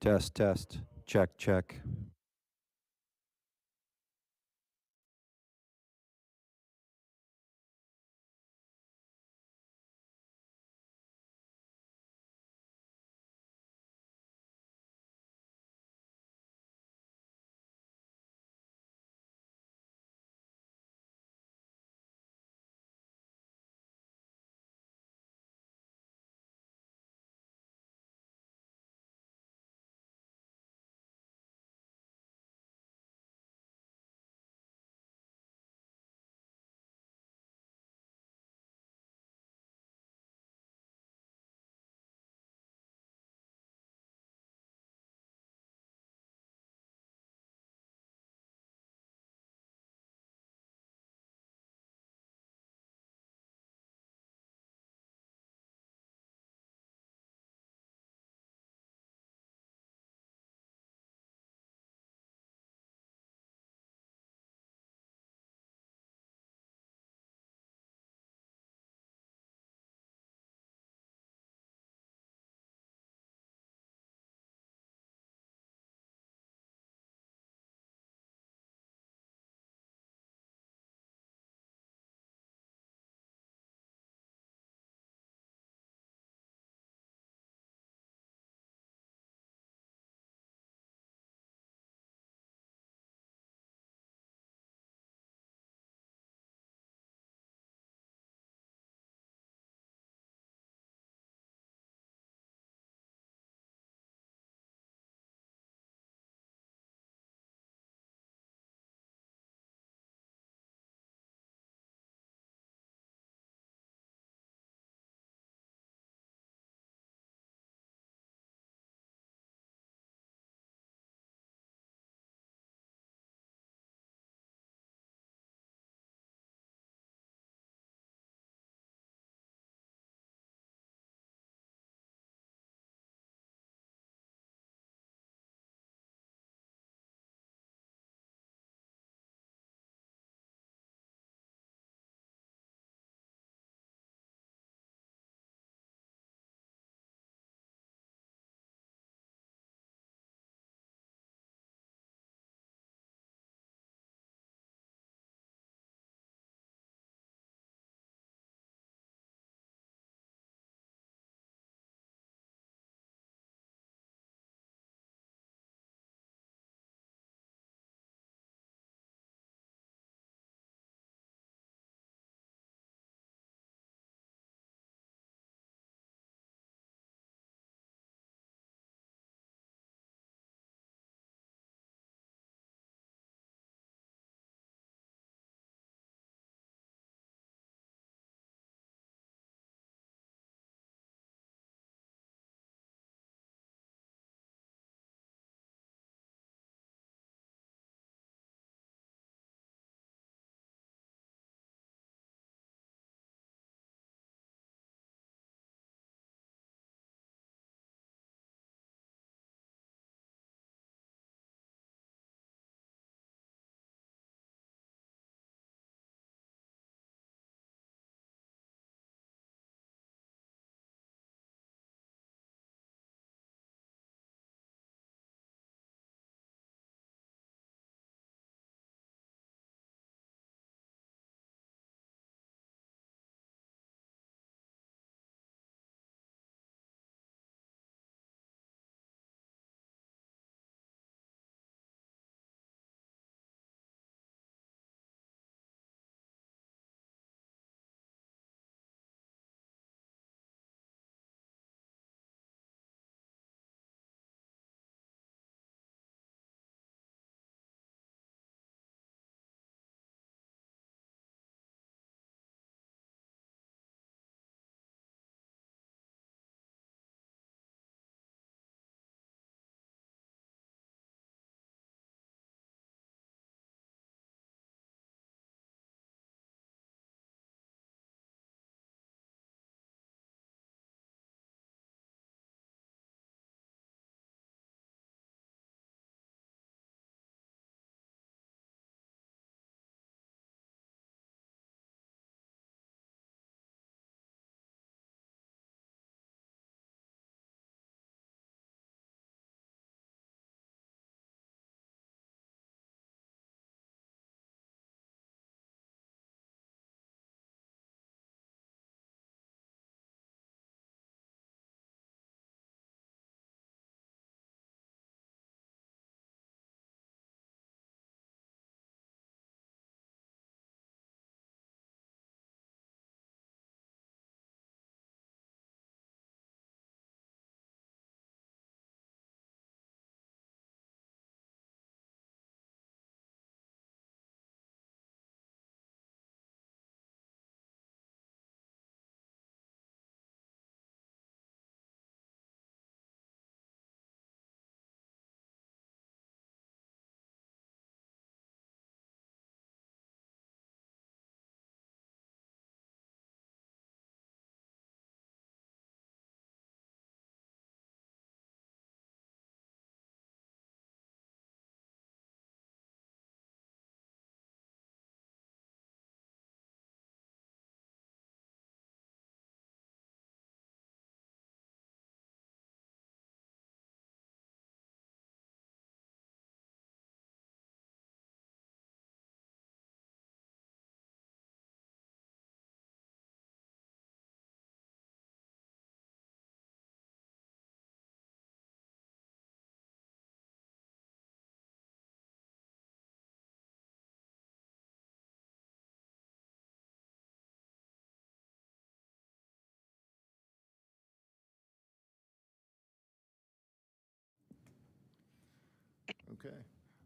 Test, test. Check, check.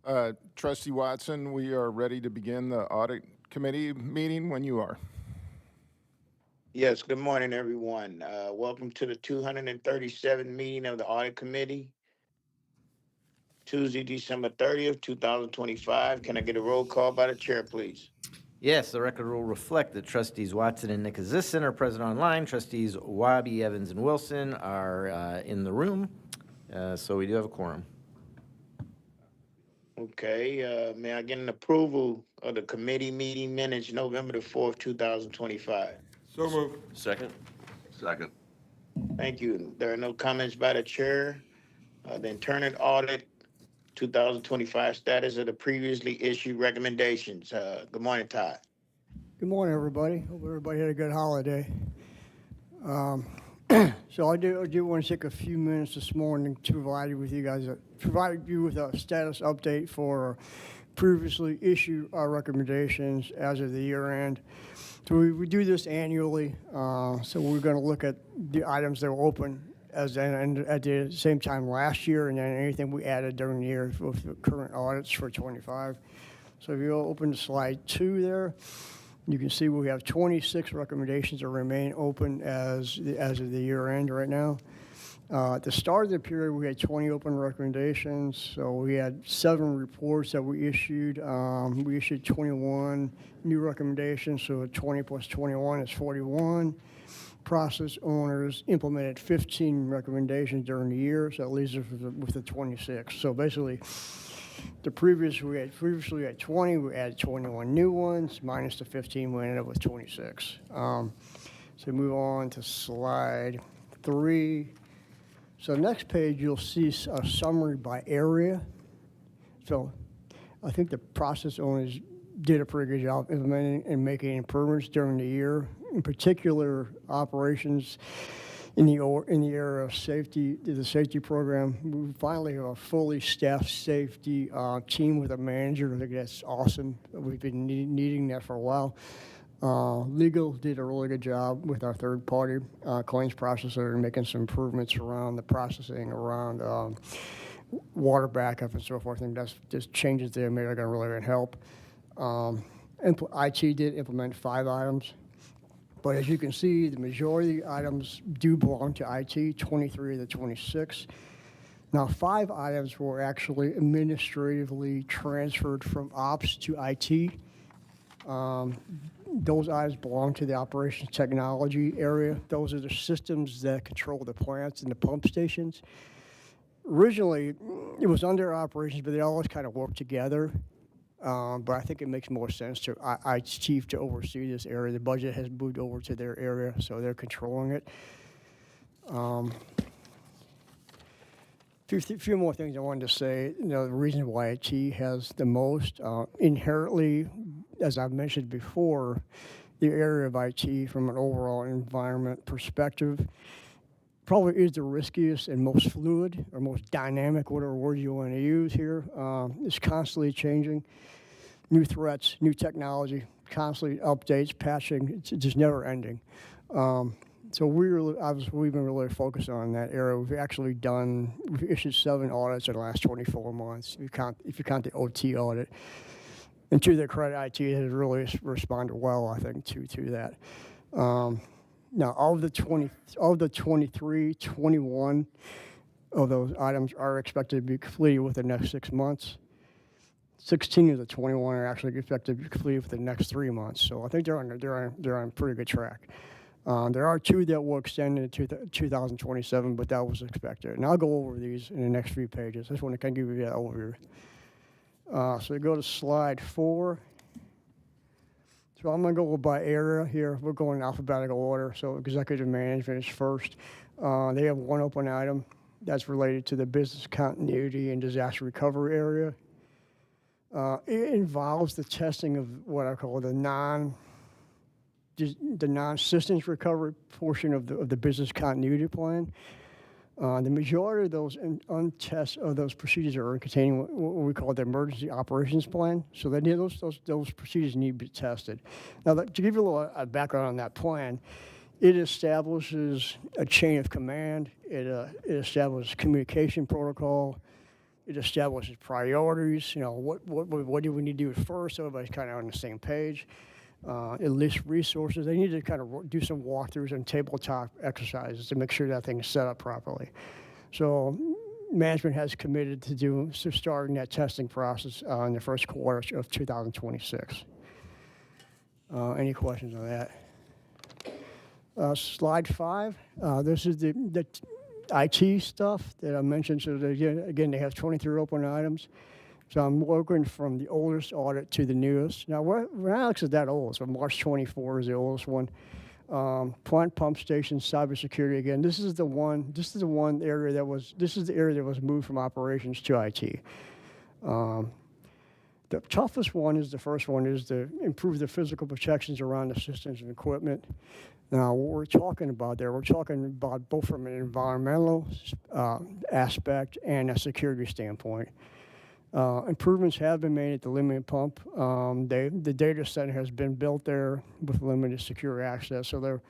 Okay. Trustee Watson, we are ready to begin the audit committee meeting when you are. Yes, good morning, everyone. Welcome to the 237th meeting of the Audit Committee, Tuesday, December 30th, 2025. Can I get a roll call by the chair, please? Yes, the record will reflect that trustees Watson and Nicholasison are present online. Trustees Wabi, Evans, and Wilson are in the room, so we do have a quorum. Okay, may I get an approval of the committee meeting minutes November the 4th, 2025? So moved. Second? Second. Thank you. There are no comments by the chair. The internal audit 2025 status of the previously issued recommendations. Good morning, Todd. Good morning, everybody. Hope everybody had a good holiday. So I do want to take a few minutes this morning to provide you with a status update for previously issued recommendations as of the year end. So we do this annually. So we're going to look at the items that were open at the same time last year, and then anything we added during the year with the current audits for 25. So if you open to slide 2 there, you can see we have 26 recommendations that remain open as of the year end right now. At the start of the period, we had 20 open recommendations. So we had 7 reports that we issued. We issued 21 new recommendations, so 20 plus 21 is 41. Process owners implemented 15 recommendations during the year, so that leaves us with the 26. So basically, we had 20, we added 21 new ones, minus the 15, we ended up with 26. So move on to slide 3. So next page, you'll see a summary by area. So I think the process owners did a pretty good job implementing and making improvements during the year. In particular, operations in the area of safety, the safety program. We finally have a fully staffed safety team with a manager. I think that's awesome. We've been needing that for a while. Legal did a really good job with our third-party claims processor, making some improvements around the processing, around water backup and so forth. I think that's just changes there maybe are going to really help. IT did implement 5 items. But as you can see, the majority of the items do belong to IT, 23 of the 26. Now, 5 items were actually administratively transferred from ops to IT. Those items belong to the operations technology area. Those are the systems that control the plants and the pump stations. Originally, it was under operations, but they always kind of work together. But I think it makes more sense to IT chief to oversee this area. The budget has moved over to their area, so they're controlling it. Few more things I wanted to say. The reason why IT has the most inherently, as I've mentioned before, the area of IT from an overall environment perspective probably is the riskiest and most fluid or most dynamic, whatever word you want to use here. It's constantly changing. New threats, new technology, constantly updates, patching. It's just never ending. So we've been really focused on that area. We've issued 7 audits in the last 24 months. If you count the OT audit. And to their credit, IT has really responded well, I think, to that. Now, of the 23, 21 of those items are expected to be completed within the next 6 months. 16 of the 21 are actually expected to be completed within the next 3 months. So I think they're on pretty good track. There are 2 that will extend into 2027, but that was expected. And I'll go over these in the next few pages. I just want to kind of give you that overview. So we go to slide 4. So I'm going to go by area here. We're going in alphabetical order. So executive management is first. They have 1 open item that's related to the business continuity and disaster recovery area. It involves the testing of what I call the non-systems recovery portion of the business continuity plan. The majority of those procedures are containing what we call the emergency operations plan. So those procedures need to be tested. Now, to give you a little background on that plan, it establishes a chain of command. It establishes communication protocol. It establishes priorities, what do we need to do first, so everybody's kind of on the same page. It lists resources. They need to kind of do some walkthroughs and tabletop exercises to make sure that thing is set up properly. So management has committed to starting that testing process in the first quarter of 2026. Any questions on that? Slide 5. This is the IT stuff that I mentioned. So again, they have 23 open items. So I'm working from the oldest audit to the newest. Now, Alex is that old, so March 24 is the oldest one. Plant pump station cybersecurity. Again, this is the area that was moved from operations to IT. The toughest one is the first one, is to improve the physical protections around the systems and equipment. Now, what we're talking about there, we're talking about both from an environmental aspect and a security standpoint. Improvements have been made at the limited pump. The data center has been built there with limited secure access, so they're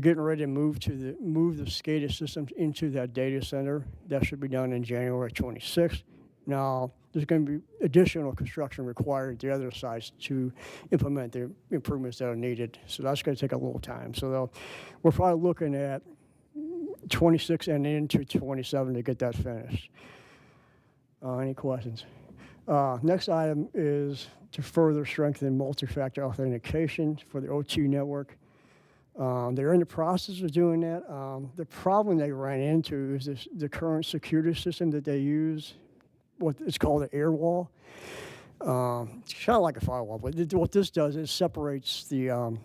getting ready to move the SCADA systems into that data center. That should be done in January 26th. Now, there's going to be additional construction required at the other sites to implement the improvements that are needed. So that's going to take a little time. So we're probably looking at 26 and into 27 to get that finished. Any questions? Next item is to further strengthen multi-factor authentication for the O2 network. They're in the process of doing that. The problem they ran into is the current security system that they use. What it's called an air wall. It's kind of like a firewall, but what this does is separates the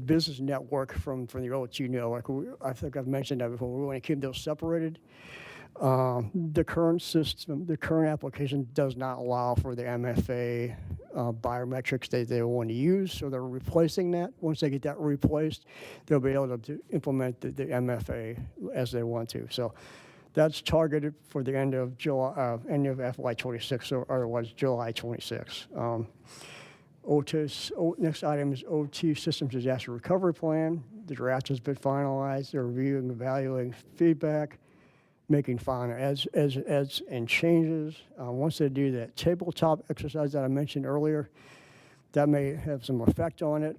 business network from the O2 network. I think I've mentioned that before. We want to keep those separated. The current system, the current application does not allow for the MFA biometrics that they want to use, so they're replacing that. Once they get that replaced, they'll be able to implement the MFA as they want to. So that's targeted for the end of July, end of FY26, or otherwise July 26. Next item is OT Systems Disaster Recovery Plan. The draft has been finalized. They're reviewing, evaluating feedback, making final adds and changes. Once they do that tabletop exercise that I mentioned earlier, that may have some effect on it.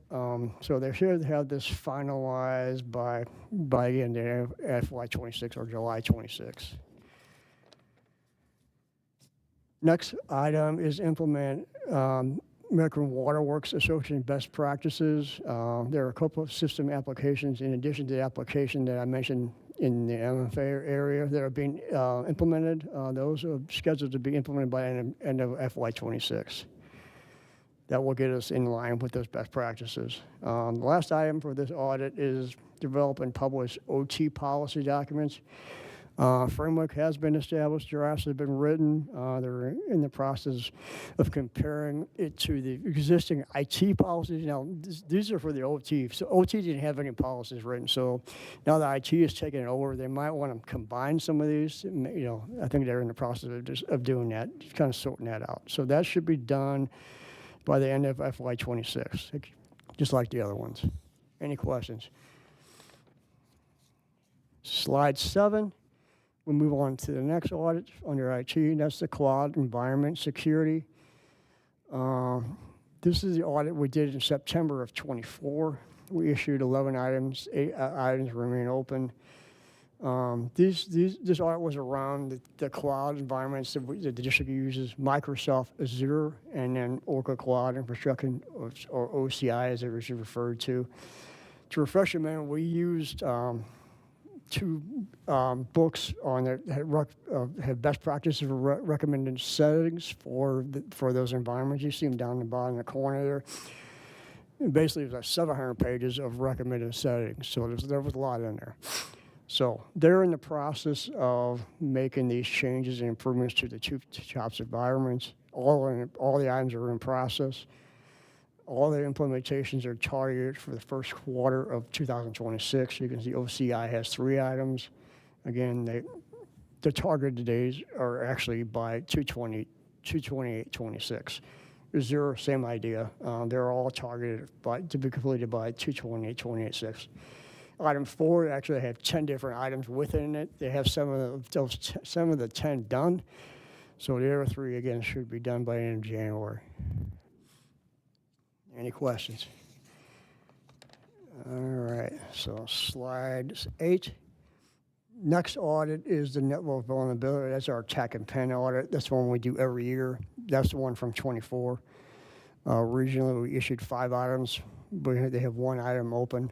So they're here to have this finalized by the end of FY26 or July 26. Next item is implement American Water Works Association best practices. There are a couple of system applications in addition to the application that I mentioned in the MFA area that are being implemented. Those are scheduled to be implemented by end of FY26. That will get us in line with those best practices. The last item for this audit is develop and publish OT policy documents. Framework has been established, drafts have been written. They're in the process of comparing it to the existing IT policies. Now, these are for the OT. So OT didn't have any policies written. So now that IT is taking it over, they might want to combine some of these. I think they're in the process of doing that, kind of sorting that out. So that should be done by the end of FY26, just like the other ones. Any questions? Slide 7. We'll move on to the next audit under IT. That's the cloud environment security. This is the audit we did in September of 24. We issued 11 items. 8 items remain open. This audit was around the cloud environments that the district uses, Microsoft Azure, and then Oracle Cloud Infrastructure, or OCI as it was referred to. To refresh your memory, we used 2 books on that have best practices for recommended settings for those environments. You see them down the bottom in the corner there. And basically, it was like 700 pages of recommended settings, so there was a lot in there. So they're in the process of making these changes and improvements to the 2 TOPS environments. All the items are in process. All the implementations are targeted for the first quarter of 2026. You can see OCI has 3 items. Again, the targeted days are actually by 2/28/26. Azure, same idea. They're all targeted to be completed by 2/28/26. Item 4 actually have 10 different items within it. They have some of the 10 done. So the other three, again, should be done by the end of January. Any questions? All right, so slide 8. Next audit is the network vulnerability. That's our attack and pen audit. That's the one we do every year. That's the one from 24. Originally, we issued 5 items, but they have 1 item open.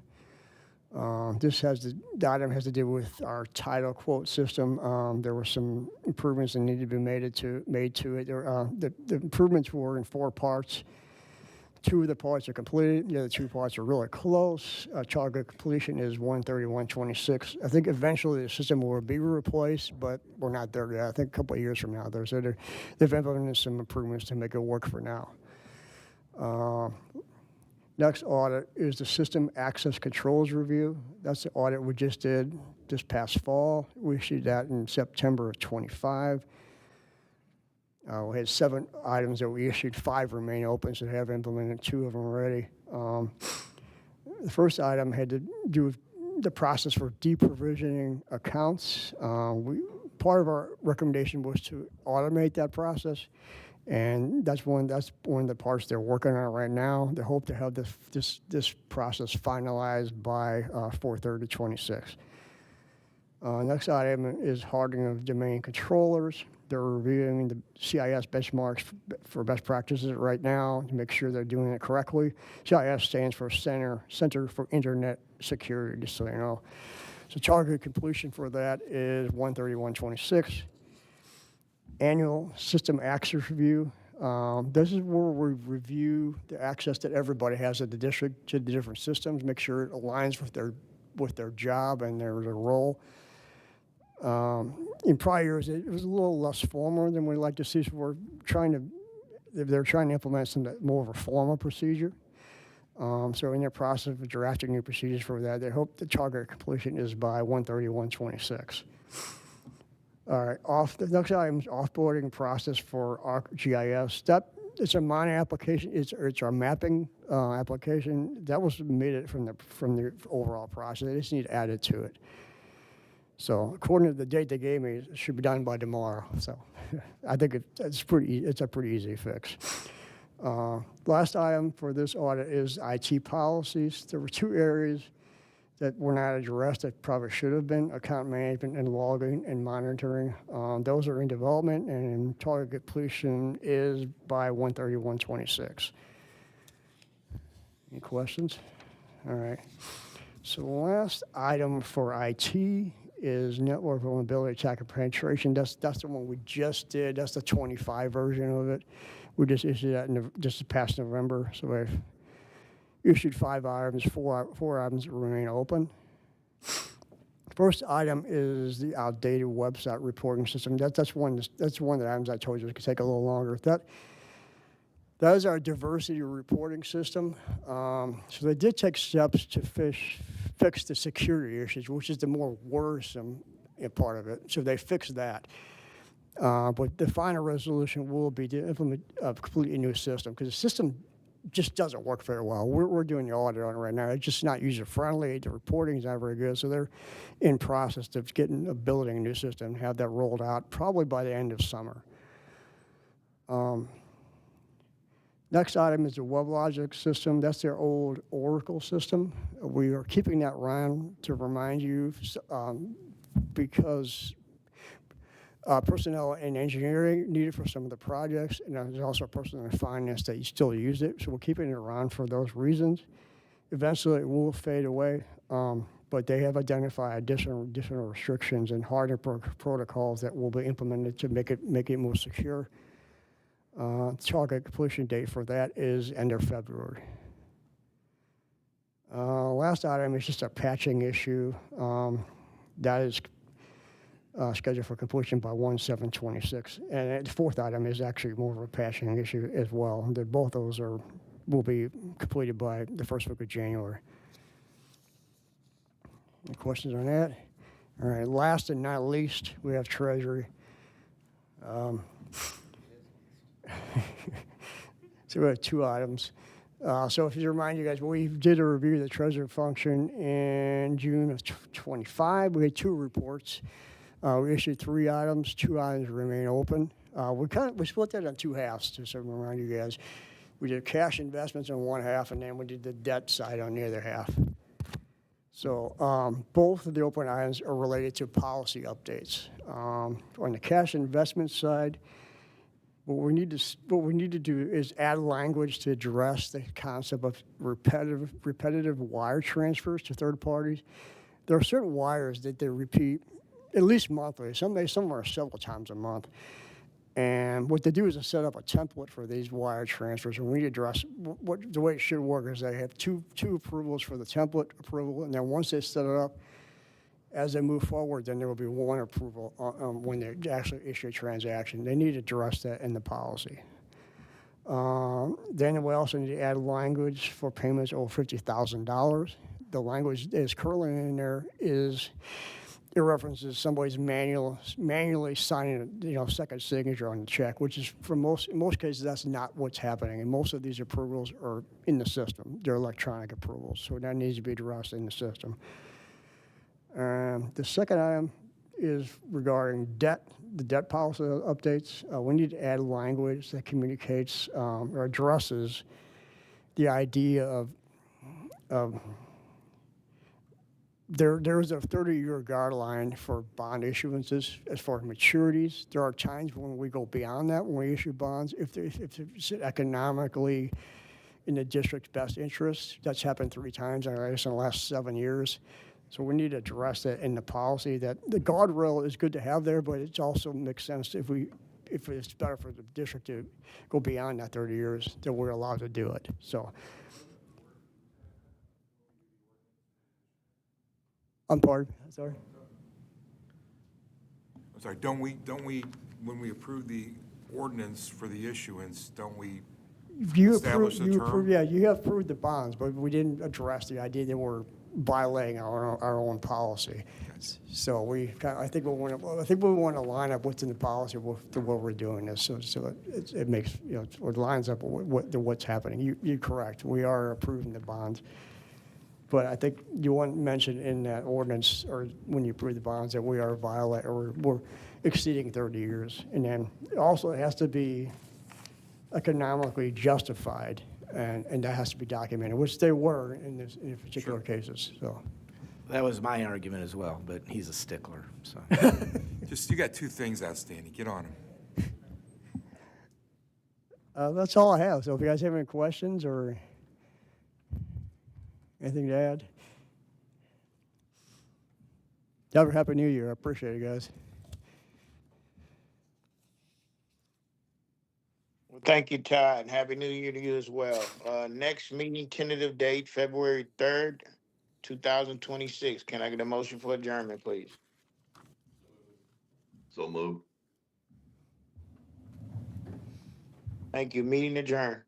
The item has to do with our title quote system. There were some improvements that needed to be made to it. The improvements were in 4 parts. 2 of the parts are completed. The other 2 parts are really close. Target completion is 1/31/26. I think eventually the system will be replaced, but we're not there yet. I think a couple of years from now. They've implemented some improvements to make it work for now. Next audit is the System Access Controls Review. That's the audit we just did this past fall. We issued that in September of 25. We had 7 items that we issued, 5 remain open, so we have implemented 2 of them already. The first item had to do with the process for deprovisioning accounts. Part of our recommendation was to automate that process, and that's one of the parts they're working on right now. They hope to have this process finalized by 4/30/26. Next item is hardening of domain controllers. They're reviewing the CIS benchmarks for best practices right now to make sure they're doing it correctly. CIS stands for Center for Internet Security, just so you know. So target completion for that is 1/31/26. Annual System Access Review. This is where we review the access that everybody has at the district to the different systems, make sure it aligns with their job and their role. In prior years, it was a little less formal than we'd like to see. So they're trying to implement more of a formal procedure. So in their process of drafting new procedures for that, they hope the target completion is by 1/31/26. All right, the next item is offboarding process for ArcGIS. It's a minor application. It's our mapping application. That was made from the overall process. They just need to add it to it. So according to the date they gave me, it should be done by tomorrow. So I think it's a pretty easy fix. Last item for this audit is IT policies. There were 2 areas that were not addressed that probably should have been: account management and logging and monitoring. Those are in development, and target completion is by 1/31/26. Any questions? All right. So the last item for IT is network vulnerability attack and penetration. That's the one we just did. That's the 25 version of it. We just issued that just this past November. So we've issued 5 items, 4 items remain open. First item is the outdated website reporting system. That's one of the items I told you it could take a little longer. That is our diversity reporting system. So they did take steps to fix the security issues, which is the more worrisome part of it. So they fixed that. But the final resolution will be to implement a completely new system, because the system just doesn't work very well. We're doing the audit on it right now. It's just not user-friendly. The reporting is not very good. So they're in process of building a new system and have that rolled out probably by the end of summer. Next item is the WebLogic system. That's their old Oracle system. We are keeping that around to remind you because personnel and engineering need it for some of the projects, and there's also personnel in finance that still use it. So we're keeping it around for those reasons. Eventually, it will fade away, but they have identified additional restrictions and harder protocols that will be implemented to make it more secure. Target completion date for that is end of February. Last item is just a patching issue. That is scheduled for completion by 1/7/26. And the 4th item is actually more of a patching issue as well. Both those will be completed by the 1st week of January. Any questions on that? All right, last and not least, we have Treasury. So we have 2 items. So if you remind you guys, we did a review of the Treasury function in June of 25. We had 2 reports. We issued 3 items. 2 items remain open. We split that in two halves, just to remind you guys. We did cash investments on one half, and then we did the debt side on the other half. So both of the open items are related to policy updates. On the cash investment side, what we need to do is add language to address the concept of repetitive wire transfers to third parties. There are certain wires that they repeat at least monthly. Some are several times a month. And what they do is they set up a template for these wire transfers, and we address the way it should work is they have two approvals for the template approval, and then once they set it up, as they move forward, then there will be one approval when they actually issue a transaction. They need to address that in the policy. Then we also need to add language for payments over $50,000. The language that is currently in there it references somebody's manually signing a second signature on the check, which is in most cases that's not what's happening. And most of these approvals are in the system; they're electronic approvals, so that needs to be addressed in the system. The second item is regarding debt. The debt policy updates. We need to add language that communicates or addresses the idea of there is a 30-year guideline for bond issuances as far as maturities. There are times when we go beyond that when we issue bonds if it's economically in the district's best interest. That's happened 3 times, I guess, in the last 7 years. So we need to address that in the policy. That the guardrail is good to have there, but it also makes sense if it's better for the district to go beyond that 30 years, that we're allowed to do it. So. I'm sorry. I'm sorry, don't we, when we approve the ordinance for the issuance, don't we establish the term? Yeah, you have approved the bonds, but we didn't address the idea that we're violating our own policy. So I think we want to line up what's in the policy to what we're doing this, so it makes, it lines up with what's happening. You're correct. We are approving the bonds. But I think you want to mention in that ordinance, or when you approve the bonds, that we are violating, or we're exceeding 30 years. And then also it has to be economically justified, and that has to be documented, which they were in particular cases. So That was my argument as well, but he's a stickler, so. You got 2 things outstanding, get on them. that's all I have. So if you guys have any questions or anything to add? Have a Happy New Year. I appreciate it, guys. Well, thank you, Todd, and Happy New Year to you as well. Next meeting, tentative date, February 3rd, 2026. Can I get a motion for adjournment, please? So moved. Thank you. Meeting adjourned.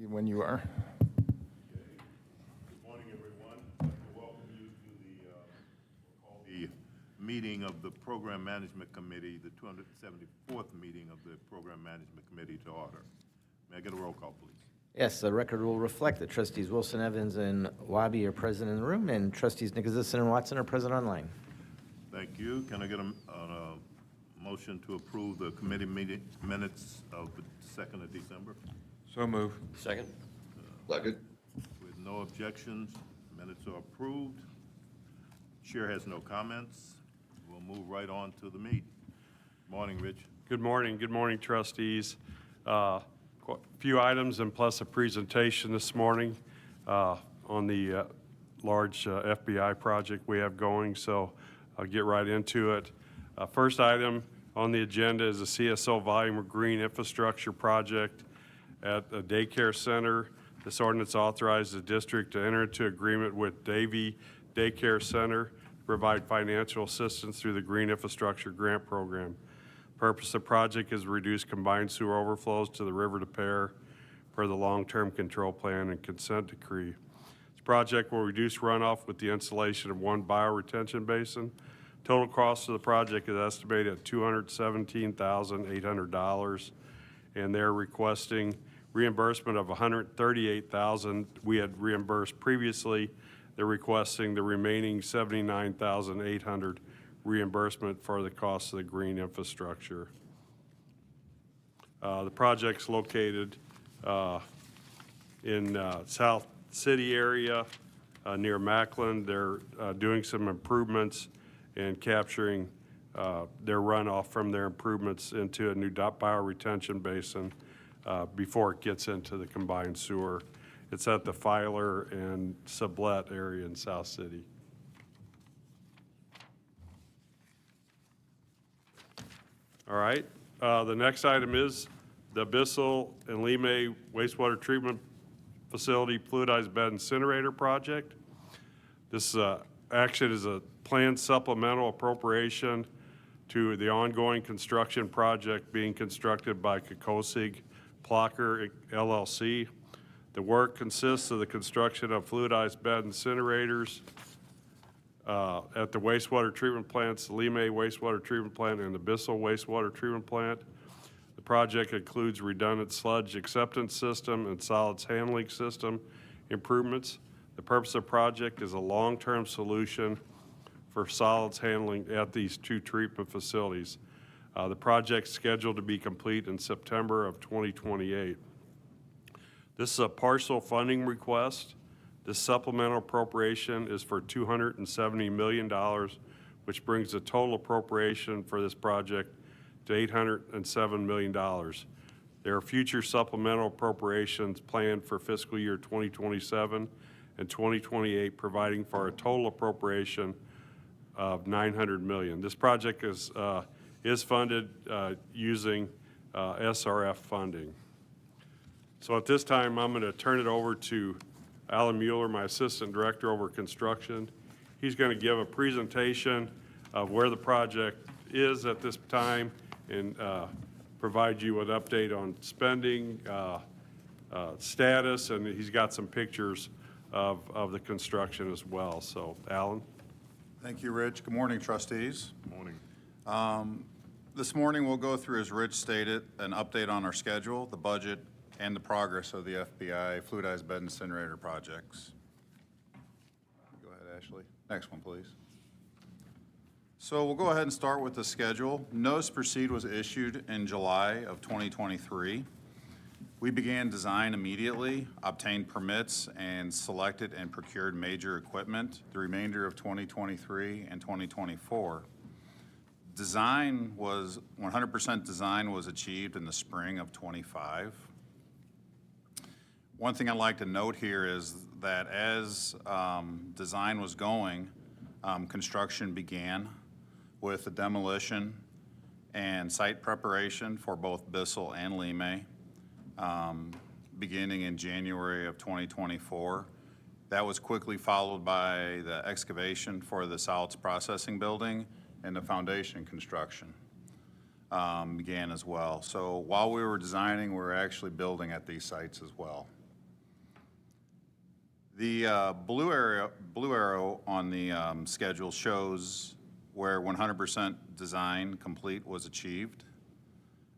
When you are. Good morning, everyone. I'd like to welcome you to the meeting of the Program Management Committee, the 274th meeting of the Program Management Committee to order. May I get a roll call, please? Yes, the record will reflect that trustees Wilson, Evans, and Wabi are present in the room, and trustees Nicholasison and Watson are present online. Thank you. Can I get a Motion to approve the committee meeting minutes of the 2nd of December. So move. Second. With no objections, minutes are approved. Chair has no comments. We'll move right on to the meeting. Morning, Rich. Good morning, trustees. Quite a few items and plus a presentation this morning on the large FBI project we have going, so I'll get right into it. First item on the agenda is a CSO volume of green infrastructure project at a daycare center. This ordinance authorizes the district to enter into agreement with Davie Daycare Center to provide financial assistance through the Green Infrastructure Grant Program. Purpose of the project is to reduce combined sewer overflows to the River to Pear per the long-term control plan and consent decree. This project will reduce runoff with the installation of one bioretention basin. Total cost of the project is estimated at $217,800, and they're requesting reimbursement of $138,000 we had reimbursed previously. They're requesting the remaining $79,800 reimbursement for the cost of the green infrastructure. The project's located in South City area near Macklin. They're doing some improvements and capturing their runoff from their improvements into a new bioretention basin before it gets into the combined sewer. It's at the Filer and Sublette area in South City. All right, the next item is the Bissell and Lime wastewater treatment facility fluidized bed incinerator project. This action is a planned supplemental appropriation to the ongoing construction project being constructed by Kokosig Plocker LLC. The work consists of the construction of fluidized bed incinerators at the wastewater treatment plants, the Lime wastewater treatment plant and the Bissell wastewater treatment plant. The project includes redundant sludge acceptance system and solids handling system improvements. The purpose of the project is a long-term solution for solids handling at these two treatment facilities. The project's scheduled to be complete in September of 2028. This is a partial funding request. This supplemental appropriation is for $270 million, which brings the total appropriation for this project to $807 million. There are future supplemental appropriations planned for fiscal year 2027 and 2028, providing for a total appropriation of $900 million. This project is funded using SRF funding. So at this time, I'm going to turn it over to Alan Mueller, my Assistant Director over construction. He's going to give a presentation of where the project is at this time and provide you with an update on spending, status, and he's got some pictures of the construction as well. So, Alan. Thank you, Rich. Good morning, trustees. Morning. This morning, we'll go through, as Rich stated, an update on our schedule, the budget, and the progress of the FBI fluidized bed incinerator projects. Go ahead, Ashley. Next one, please. So we'll go ahead and start with the schedule. Notice to proceed was issued in July of 2023. We began design immediately, obtained permits, and selected and procured major equipment the remainder of 2023 and 2024. 100% design was achieved in the spring of 25. One thing I'd like to note here is that as design was going, construction began with the demolition and site preparation for both Bissell and Lime, beginning in January of 2024. That was quickly followed by the excavation for the solids processing building, and the foundation construction began as well. So while we were designing, we were actually building at these sites as well. The blue arrow on the schedule shows where 100% design complete was achieved.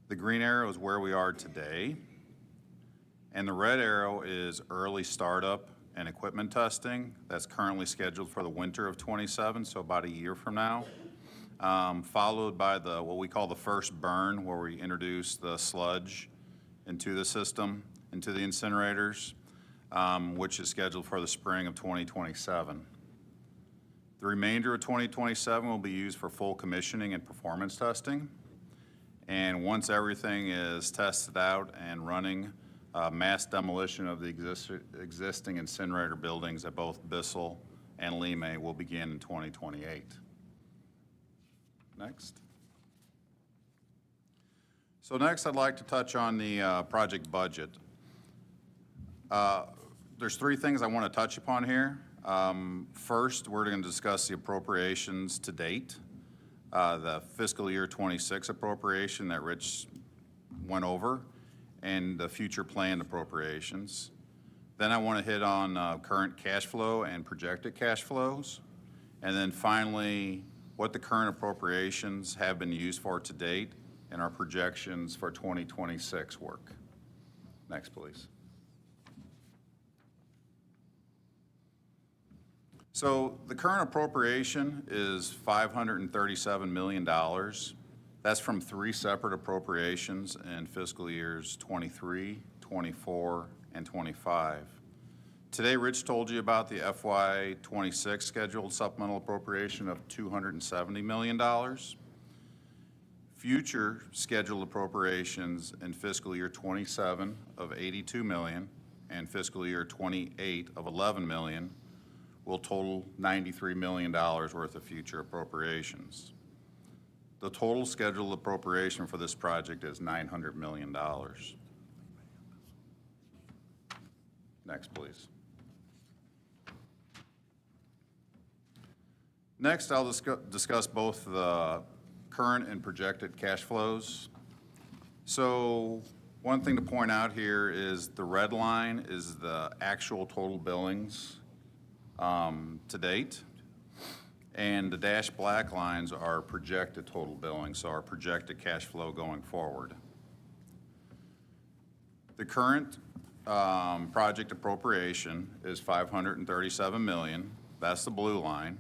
The green arrow is where we are today. And the red arrow is early startup and equipment testing. That's currently scheduled for the winter of 27, so about a year from now. followed by what we call the first burn, where we introduce the sludge into the system, into the incinerators, which is scheduled for the spring of 2027. The remainder of 2027 will be used for full commissioning and performance testing. And once everything is tested out and running, mass demolition of the existing incinerator buildings at both Bissell and Lime will begin in 2028. Next. So next, I'd like to touch on the project budget. There's three things I want to touch upon here. First, we're going to discuss the appropriations to date, the fiscal year 26 appropriation that Rich went over, and the future planned appropriations. Then I want to hit on current cash flow and projected cash flows. And then finally, what the current appropriations have been used for to date and our projections for 2026 work. Next, please. So the current appropriation is $537 million. That's from three separate appropriations in fiscal years 23, 24, and 25. Today, Rich told you about the FY 26 scheduled supplemental appropriation of $270 million. Future scheduled appropriations in fiscal year 27 of $82 million and fiscal year 28 of $11 million will total $93 million worth of future appropriations. The total scheduled appropriation for this project is $900 million. Next, please. Next, I'll discuss both the current and projected cash flows. So one thing to point out here is the red line is the actual total billings to date, and the dashed black lines are projected total billings, so our projected cash flow going forward. The current project appropriation is $537 million. That's the blue line.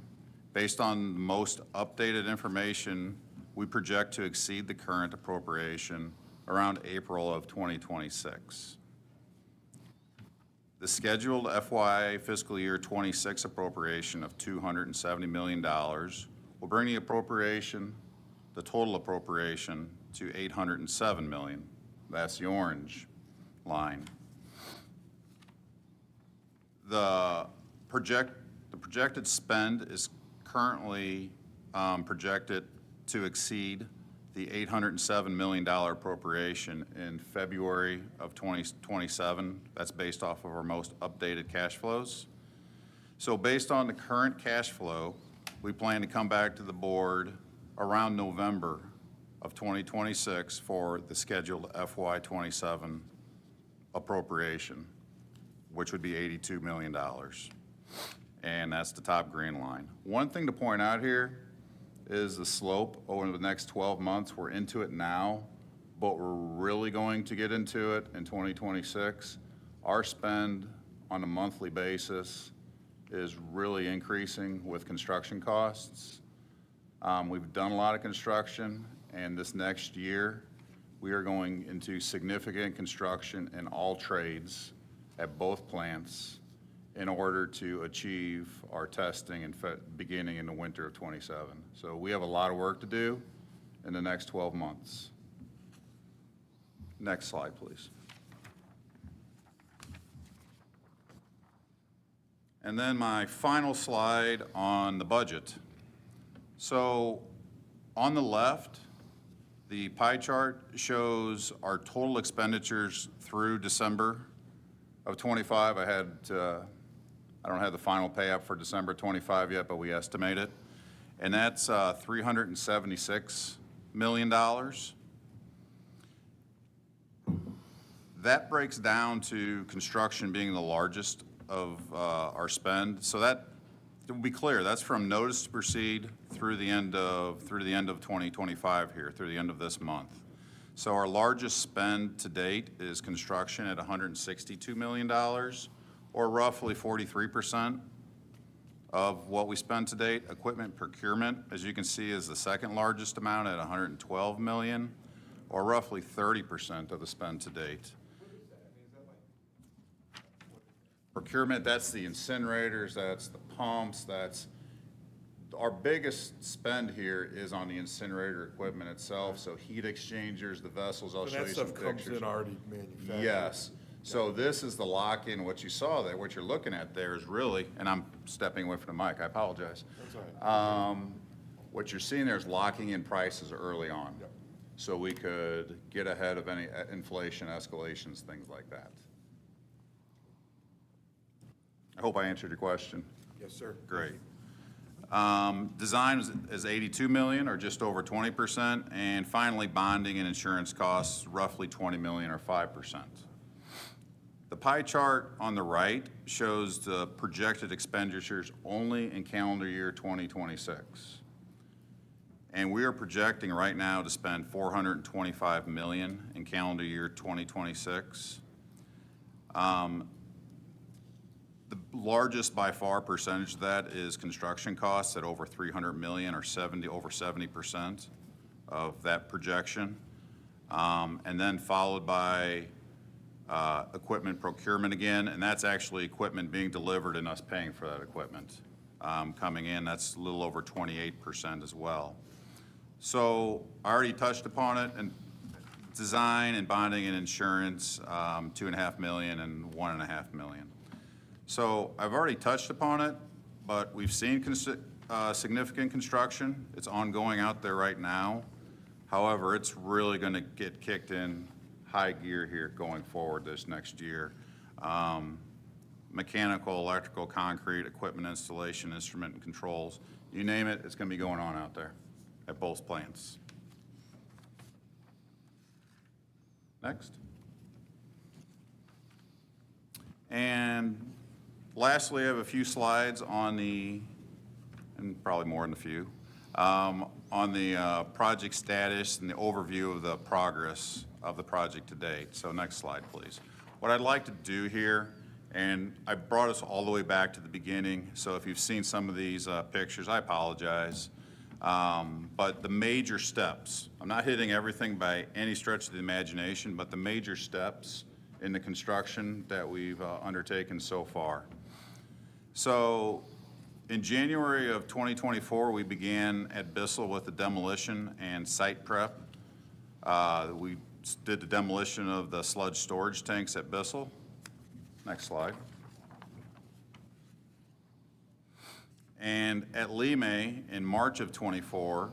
Based on the most updated information, we project to exceed the current appropriation around April of 2026. The scheduled FY fiscal year 26 appropriation of $270 million will bring the appropriation, the total appropriation, to $807 million. That's the orange line. The projected spend is currently projected to exceed the $807 million appropriation in February of 2027. That's based off of our most updated cash flows. So based on the current cash flow, we plan to come back to the board around November of 2026 for the scheduled FY 27 appropriation, which would be $82 million. And that's the top green line. One thing to point out here is the slope over the next 12 months. We're into it now, but we're really going to get into it in 2026. Our spend on a monthly basis is really increasing with construction costs. We've done a lot of construction, and this next year, we are going into significant construction in all trades at both plants in order to achieve our testing and beginning in the winter of 27. So we have a lot of work to do in the next 12 months. Next slide, please. And then my final slide on the budget. So on the left, the pie chart shows our total expenditures through December of 25. I don't have the final pay up for December 25 yet, but we estimate it. And that's $376 million. That breaks down to construction being the largest of our spend. So that, to be clear, that's from notice to proceed through the end of 2025 here, through the end of this month. So our largest spend to date is construction at $162 million, or roughly 43% of what we spent to date. Equipment procurement, as you can see, is the second largest amount at 112 million, or roughly 30% of the spend to date. Procurement, that's the incinerators, that's the pumps, that's, our biggest spend here is on the incinerator equipment itself, so heat exchangers, the vessels, I'll So show that you some stuff comes pictures. in already manufactured? Yes. So this is the lock-in, what you saw there, what you're looking at there is really, and I'm stepping away from the mic, I apologize. That's all right. What you're seeing there is locking in prices early on. So we could get ahead of any inflation escalations, things like that. I hope I answered your question. Yes, sir. Great. Design is 82 million, or just over 20%, and finally, bonding and insurance costs, roughly 20 million, or 5%. The pie chart on the right shows the projected expenditures only in calendar year 2026. And we are projecting right now to spend 425 million in calendar year 2026. The largest by far percentage of that is construction costs at over 300 million, or over 70% of that projection. And then followed by equipment procurement again, and that's actually equipment being delivered and us paying for that equipment. Coming in, that's a little over 28% as well. So I already touched upon it, and design and bonding and insurance, 2.5 million and 1.5 million. So I've already touched upon it, but we've seen significant construction. It's ongoing out there right now. However, it's really going to get kicked in high gear here going forward this next year. Mechanical, electrical, concrete, equipment installation, instrument and controls, you name it, it's going to be going on out there at both plants. Next. And lastly, I have a few slides on the, and probably more than a few, on the project status and the overview of the progress of the project to date. So next slide, please. What I'd like to do here, and I brought us all the way back to the beginning, so if you've seen some of these pictures, I apologize. But the major steps, I'm not hitting everything by any stretch of the imagination, but the major steps in the construction that we've undertaken so far. So in January of 2024, we began at Bissell with the demolition and site prep. We did the demolition of the sludge storage tanks at Bissell. Next slide. And at Limay, in March of 24,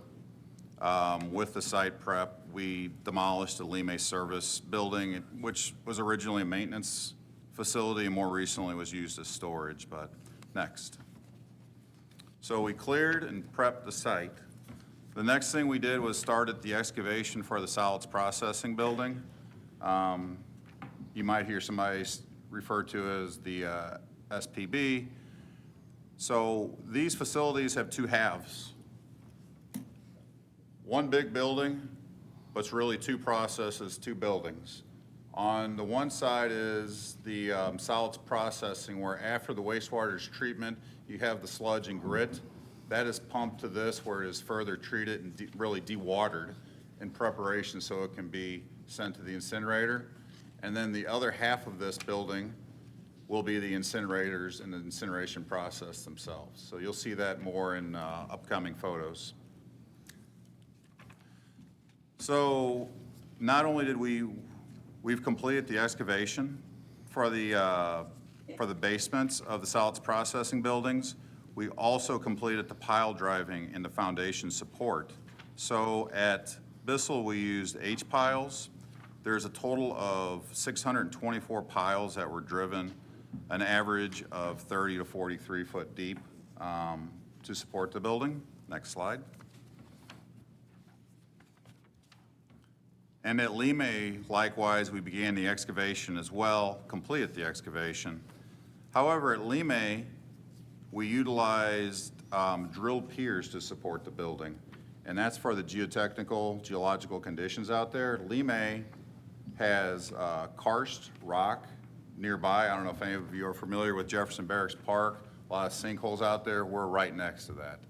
with the site prep, we demolished the Limay service building, which was originally a maintenance facility and more recently was used as storage, but next. So we cleared and prepped the site. The next thing we did was started the excavation for the solids processing building. You might hear somebody refer to as the SPB. So these facilities have two halves. One big building, but it's really two processes, two buildings. On the one side is the solids processing, where after the wastewater's treatment, you have the sludge and grit. That is pumped to this, where it is further treated and really dewatered in preparation so it can be sent to the incinerator. And then the other half of this building will be the incinerators and the incineration process themselves. So you'll see that more in upcoming photos. So not only did we've completed the excavation for the basements of the solids processing buildings. We also completed the pile driving and the foundation support. So at Bissell, we used H piles. There's a total of 624 piles that were driven, an average of 30 to 43 foot deep to support the building. Next slide. And at Limay, likewise, we began the excavation as well, completed the excavation. However, at Limay, we utilized drilled piers to support the building, and that's for the geological conditions out there. Limay has karst rock nearby. I don't know if any of you are familiar with Jefferson Barracks Park. a lot of sinkholes out there. We're right next to that.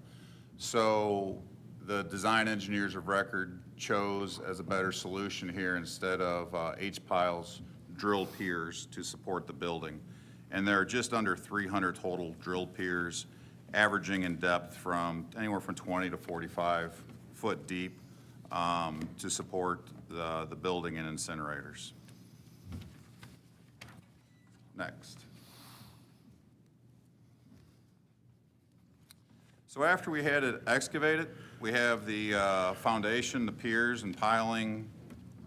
So the design engineers of record chose as a better solution here, instead of H-piles, drilled piers to support the building. And there are just under 300 total drilled piers, averaging in depth from anywhere from 20 to 45 foot deep, to support the building and incinerators. Next. So after we had it excavated, we have the foundation, the piers, and piling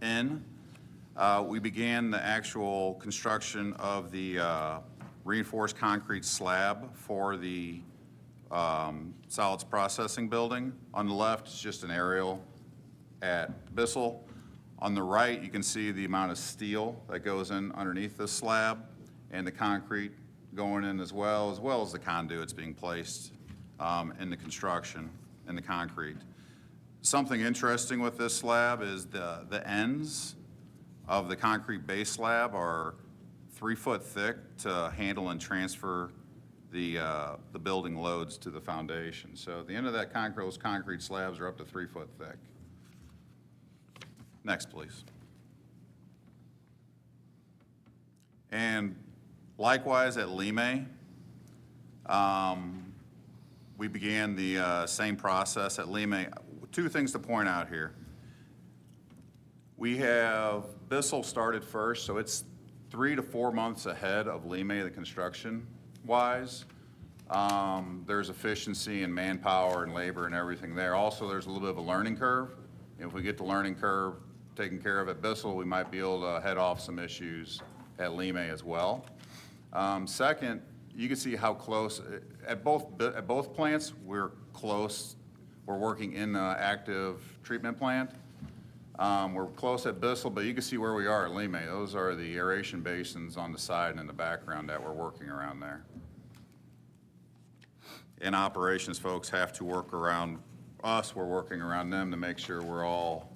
in. We began the actual construction of the reinforced concrete slab for the solids processing building. On the left is just an aerial at Bissell. On the right, you can see the amount of steel that goes in underneath this slab, and the concrete going in as well as the conduits being placed in the construction, in the concrete. Something interesting with this slab is the ends of the concrete base slab are 3 foot thick to handle and transfer the building loads to the foundation. So at the end of that concrete, those concrete slabs are up to 3 foot thick. Next, please. And likewise at Lime, we began the same process at Lime. 2 things to point out here. We have Bissell started first, so it's 3 to 4 months ahead of Lime, the construction-wise. There's efficiency in manpower and labor and everything there. Also, there's a little bit of a learning curve. If we get the learning curve taken care of at Bissell, we might be able to head off some issues at Lime as well. Second, you can see how close, at both plants, we're close. We're working in an active treatment plant. We're close at Bissell, but you can see where we are at Lime. Those are the aeration basins on the side and in the background that we're working around there. And operations folks have to work around us. We're working around them to make sure we're all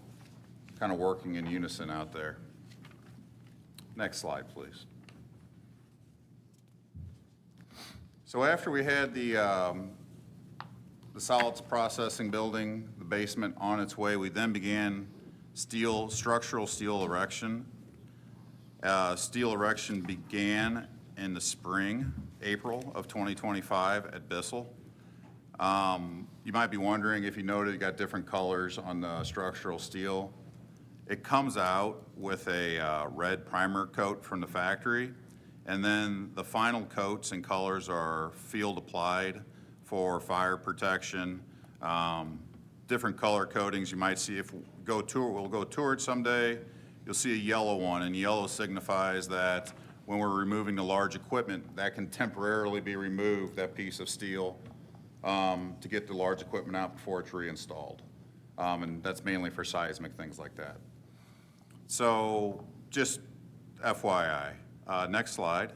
kind of working in unison out there. Next slide, please. So after we had the solids processing building, the basement on its way, we then began structural steel erection. Steel erection began in the spring, April of 2025 at Bissell. You might be wondering, if you noted, you got different colors on the structural steel. It comes out with a red primer coat from the factory, and then the final coats and colors are field applied for fire protection. Different color coatings you might see. If we'll go tour it someday, you'll see a yellow one, and yellow signifies that when we're removing the large equipment, that can temporarily be removed, that piece of steel, to get the large equipment out before it's reinstalled. And that's mainly for seismic, things like that. So just FYI. Next slide.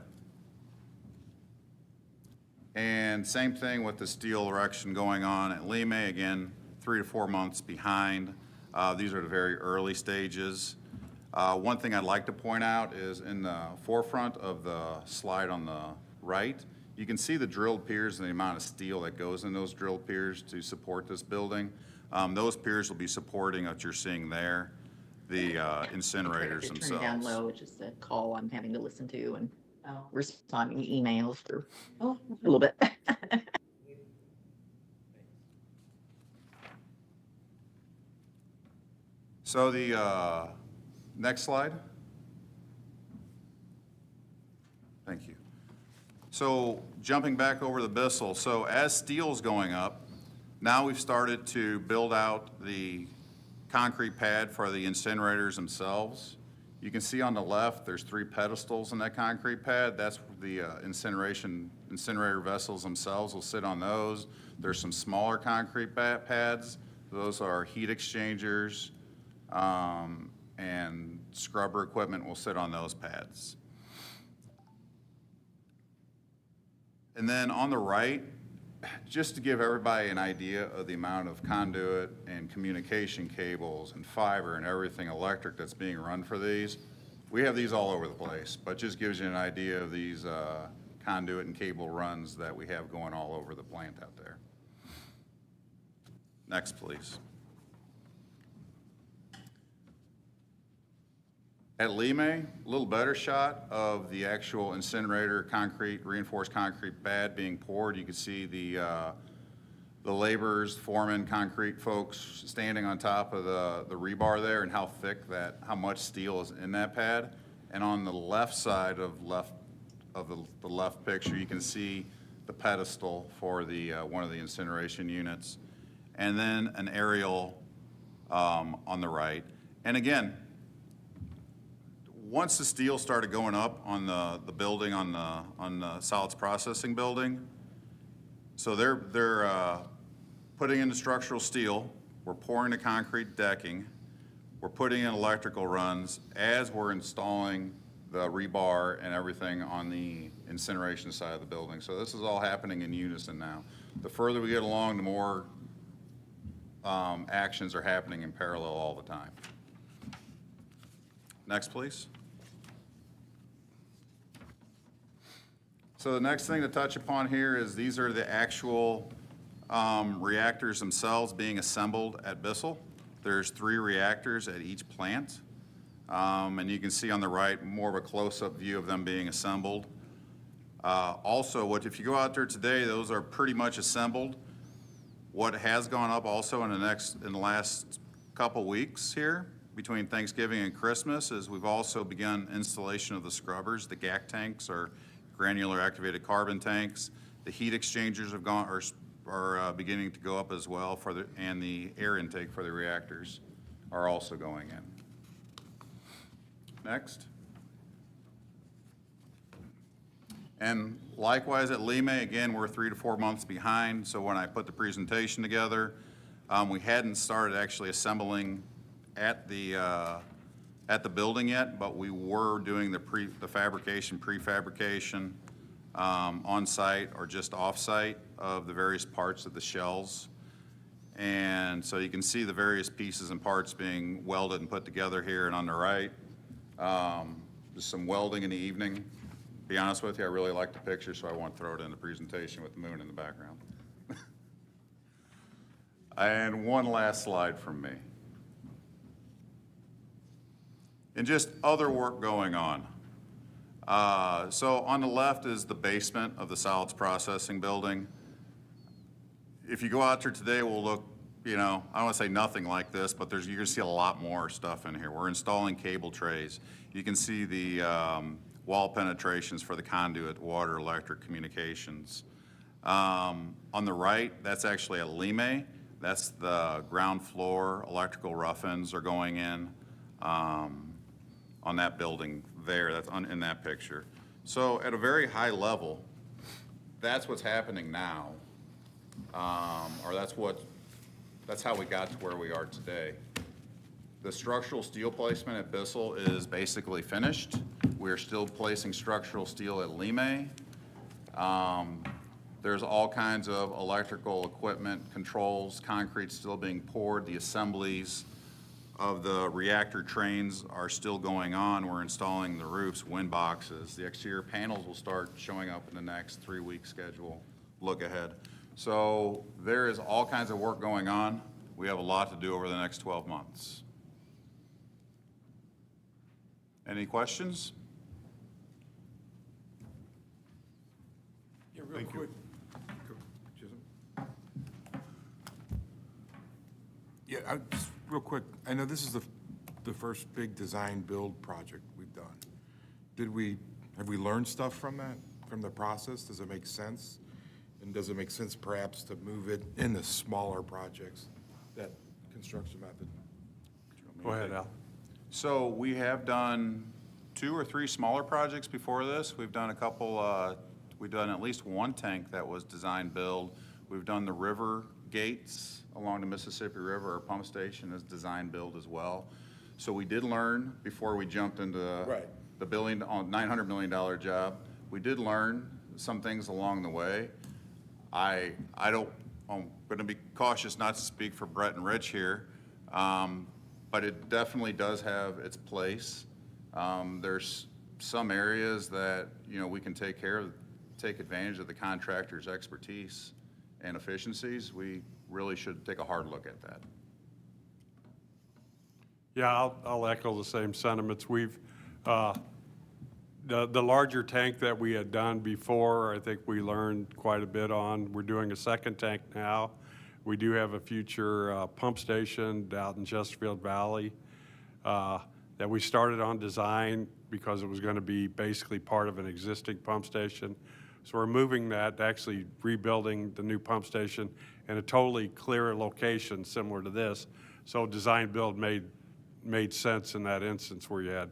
And same thing with the steel erection going on at Lime, again, 3 to 4 months behind. These are the very early stages. One thing I'd like to point out is in the forefront of the slide on the right, you can see the drilled piers and the amount of steel that goes in those drilled piers to support this building. Those piers will be supporting what you're seeing there, the incinerators themselves. Turn it down low, it's just a call I'm having to listen to and responding to emails for a little bit. So the next slide. Thank you. So jumping back over the Bissell, so as steel's going up, now we've started to build out the concrete pad for the incinerators themselves. You can see on the left, there's 3 pedestals in that concrete pad. That's the incinerator vessels themselves will sit on those. There's some smaller concrete pads. Those are heat exchangers, and scrubber equipment will sit on those pads. And then on the right, just to give everybody an idea of the amount of conduit and communication cables and fiber and everything electric that's being run for these, we have these all over the place, but just gives you an idea of these conduit and cable runs that we have going all over the plant out there. Next, please. At Lime, a little better shot of the actual incinerator concrete, reinforced concrete pad being poured. You can see the laborers, foremen, concrete folks standing on top of the rebar there and how thick how much steel is in that pad. And on the left side of the left picture, you can see the pedestal for the one of the incineration units, and then an aerial on the right. And again, once the steel started going up on the building, on the solids processing building, so they're putting in the structural steel, we're pouring the concrete decking, we're putting in electrical runs as we're installing the rebar and everything on the incineration side of the building. So this is all happening in unison now. The further we get along, the more actions are happening in parallel all the time. Next, please. So the next thing to touch upon here is these are the actual reactors themselves being assembled at Bissell. There's 3 reactors at each plant. And you can see on the right more of a close-up view of them being assembled. Also, if you go out there today, those are pretty much assembled. What has gone up also in the last couple weeks here, between Thanksgiving and Christmas, is we've also begun installation of the scrubbers. The GAC tanks are granular activated carbon tanks. The heat exchangers are beginning to go up as well and the air intake for the reactors are also going in. Next. And likewise at Lime, again, we're 3 to 4 months behind. So when I put the presentation together, we hadn't started actually assembling at the building yet, but we were doing the prefabrication on site or just off site of the various parts of the shells. And so you can see the various pieces and parts being welded and put together here. And on the right, just some welding in the evening. To be honest with you, I really like the picture, so I won't throw it in the presentation with the moon in the background. And one last slide from me. And just other work going on. So on the left is the basement of the solids processing building. If you go out there today, we'll look, I don't want to say nothing like this, but you're going to see a lot more stuff in here. We're installing cable trays. You can see the wall penetrations for the conduit, water, electric, communications. On the right, that's actually a Lime. That's the ground floor electrical rough-ins are going in on that building there. That's in that picture. So at a very high level, that's what's happening now, or that's how we got to where we are today. The structural steel placement at Bissell is basically finished. We're still placing structural steel at Lime. There's all kinds of electrical equipment, controls, concrete still being poured. The assemblies of the reactor trains are still going on. We're installing the roofs, wind boxes. The exterior panels will start showing up in the next 3-week schedule. Look ahead. So there is all kinds of work going on. We have a lot to do over the next 12 months. Any questions? Yeah, real quick. Yeah, just real quick. I know this is the first big design build project we've done. Have we learned stuff from that, from the process? Does it make sense? And does it make sense perhaps to move it into smaller projects, that construction method? Go ahead, Al. So we have done 2 or 3 smaller projects before this. We've done a couple, we've done at least one tank that was design build. We've done the river gates along the Mississippi River. Our pump station is design build as well. So we did learn before we jumped into the $900 million job. We did learn some things along the way. I'm going to be cautious not to speak for Brett and Rich here, but it definitely does have its place. There's some areas that we can take take advantage of the contractor's expertise and efficiencies, we really should take a hard look at that. Yeah, I'll echo the same sentiments. We've, the larger tank that we had done before, I think we learned quite a bit on. We're doing a second tank now. We do have a future pump station out in Chesterfield Valley that we started on design because it was going to be basically part of an existing pump station. So we're moving that, actually rebuilding the new pump station in a totally clear location similar to this. So design build made sense in that instance where you had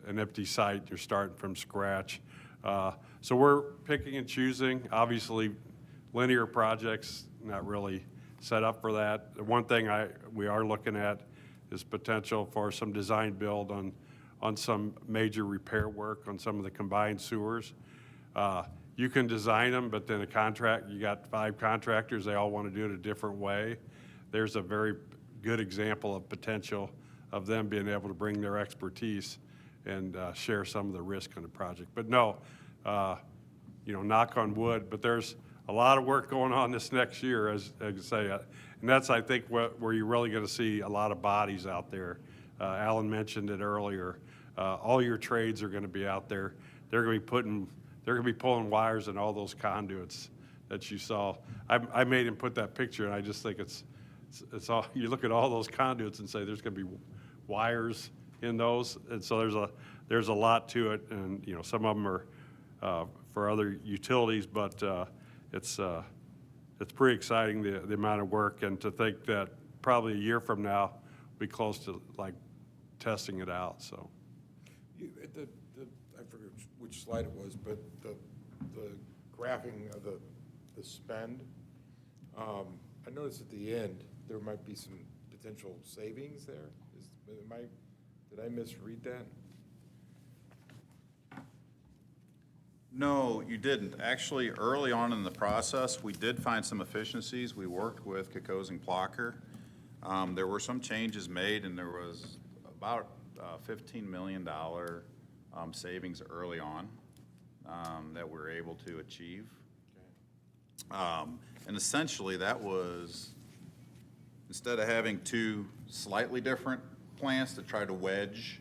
an empty site, you're starting from scratch. So we're picking and choosing. Obviously, linear projects, not really set up for that. The one thing we are looking at is potential for some design build on some major repair work on some of the combined sewers. You can design them, but then you got 5 contractors, they all want to do it a different way. There's a very good example of potential of them being able to bring their expertise and share some of the risk on the project. But no, knock on wood, but there's a lot of work going on this next year, as I say, and that's, I think, where you're really going to see a lot of bodies out there. Alan mentioned it earlier. All your trades are going to be out there. They're going to be pulling wires in all those conduits that you saw. I made him put that picture, and I just think it's all. You look at all those conduits and say there's going to be wires in those, and so there's a lot to it, and some of them are for other utilities, but it's pretty exciting the amount of work, and to think that probably a year from now we'll be close to like testing it out. So I forget which slide it was, but the graphing of the spend, I noticed at the end there might be some potential savings there. Did I misread that? No, you didn't. Actually, early on in the process, we did find some efficiencies. We worked with Kekos and Plocker. There were some changes made, and there was about $15 million savings early on that we were able to achieve. And essentially, that was, instead of having 2 slightly different plants to try to wedge,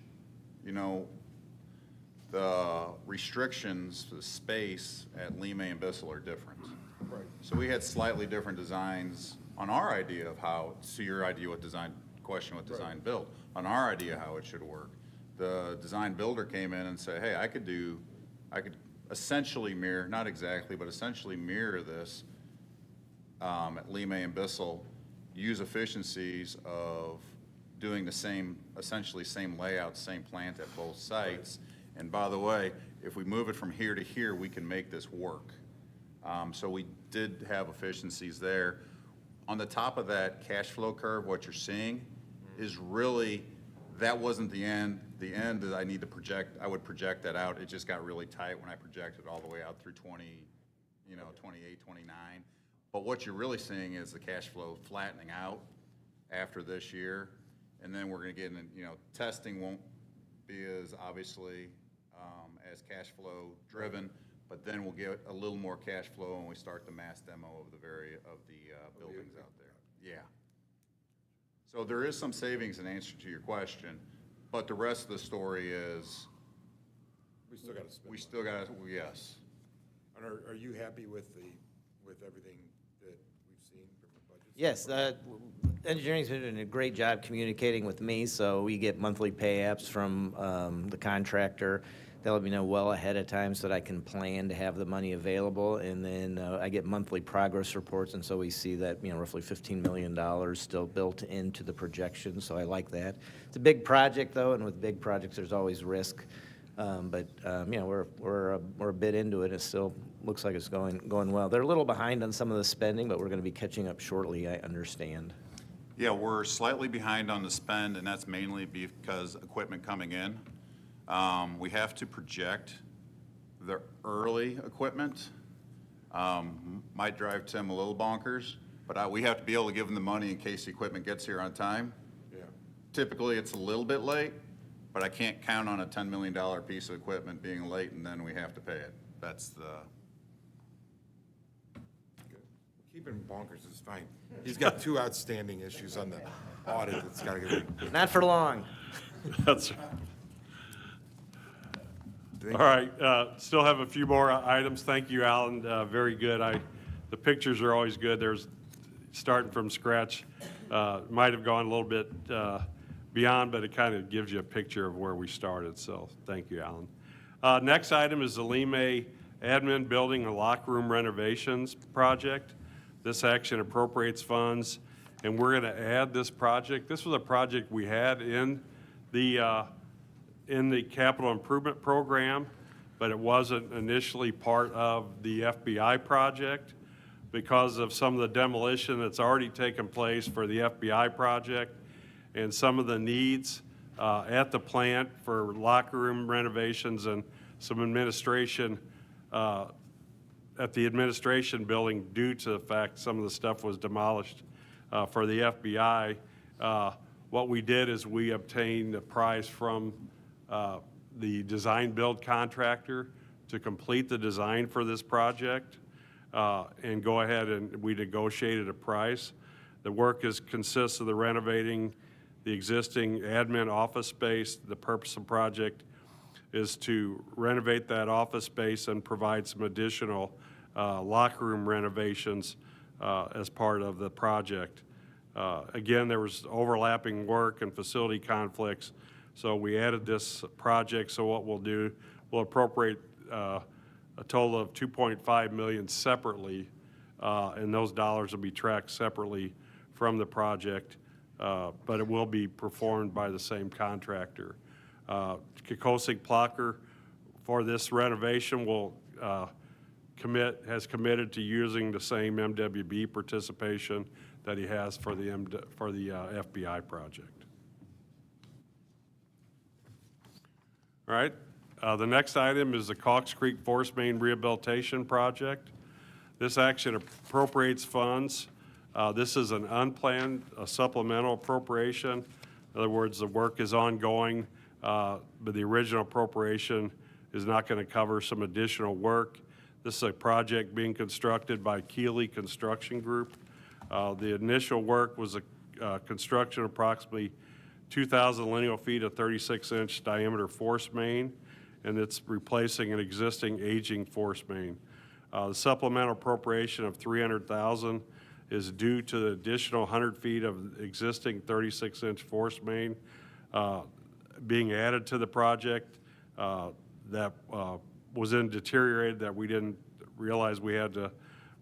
the restrictions, the space at Lima and Bissell are different. Right. So we had slightly different designs on our idea of how, so your idea what design build, on our idea how it should work. The design builder came in and said, hey, I could essentially mirror, not exactly, but essentially mirror this at Lima and Bissell, use efficiencies of doing the same, essentially same layout, same plant at both sites. And by the way, if we move it from here to here, we can make this work. So we did have efficiencies there. On the top of that cash flow curve, what you're seeing is really, that wasn't the end. The end that I need to project, I would project that out. It just got really tight when I projected all the way out through 28, 29. But what you're really seeing is the cash flow flattening out after this year. And then we're going to get in, testing won't be as obviously as cash flow driven, but then we'll get a little more cash flow when we start the mass demo of the buildings out there. Yeah. So there is some savings in answer to your question, but the rest of the story is We still got to spend. we still got to, yes. And are you happy with everything that we've seen from the budget? Yes, engineering's been doing a great job communicating with me, so we get monthly pay apps from the contractor. They let me know well ahead of time so that I can plan to have the money available, and then I get monthly progress reports, and so we see that, roughly $15 million still built into the projection, so I like that. It's a big project, though, and with big projects, there's always risk. But we're a bit into it. It still looks like it's going well. They're a little behind on some of the spending, but we're going to be catching up shortly, I understand. Yeah, we're slightly behind on the spend, and that's mainly because equipment coming in. We have to project the early equipment. Might drive Tim a little bonkers, but we have to be able to give him the money in case the equipment gets here on time. Yeah. Typically, it's a little bit late, but I can't count on a $10 million piece of equipment being late and then we have to pay it. That's Keeping him bonkers is fine. He's got two outstanding issues on the audit that's got to get. Not for long. That's all right. Still have a few more items. Thank you, Alan. Very good. The pictures are always good. There's starting from scratch. Might have gone a little bit beyond, but it kind of gives you a picture of where we started. So thank you, Alan. Next item is the Lime Admin Building and Locker Room Renovations Project. This action appropriates funds, and we're going to add this project. This was a project we had in the capital improvement program, but it wasn't initially part of the FBI project because of some of the demolition that's already taken place for the FBI project and some of the needs at the plant for locker room renovations and some administration at the administration building due to the fact some of the stuff was demolished for the FBI. What we did is we obtained a price from the design build contractor to complete the design for this project and go ahead and we negotiated a price. The work consists of the renovating the existing admin office space. The purpose of the project is to renovate that office space and provide some additional locker room renovations as part of the project. Again, there was overlapping work and facility conflicts, so we added this project. So what we'll do, we'll appropriate a total of $2.5 million separately, and those dollars will be tracked separately from the project, but it will be performed by the same contractor. Kikosik Plocker for this renovation will has committed to using the same MWB participation that he has for the FBI project. All right, the next item is the Cox Creek Force Main Rehabilitation Project. This action appropriates funds. This is an unplanned supplemental appropriation. In other words, the work is ongoing, but the original appropriation is not going to cover some additional work. This is a project being constructed by Keeley Construction Group. The initial work was a construction of approximately 2,000 lineal feet of 36-inch diameter force main, and it's replacing an existing aging force main. The supplemental appropriation of $300,000 is due to the additional 100 feet of existing 36-inch force main being added to the project that was in deteriorated that we didn't realize we had to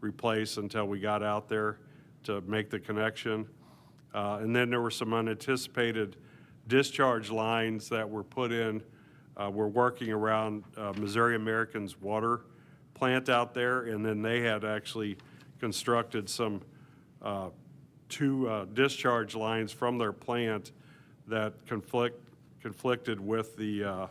replace until we got out there to make the connection. And then there were some unanticipated discharge lines that were put in. We're working around Missouri American's water plant out there, and then they had actually constructed some two discharge lines from their plant that conflicted with the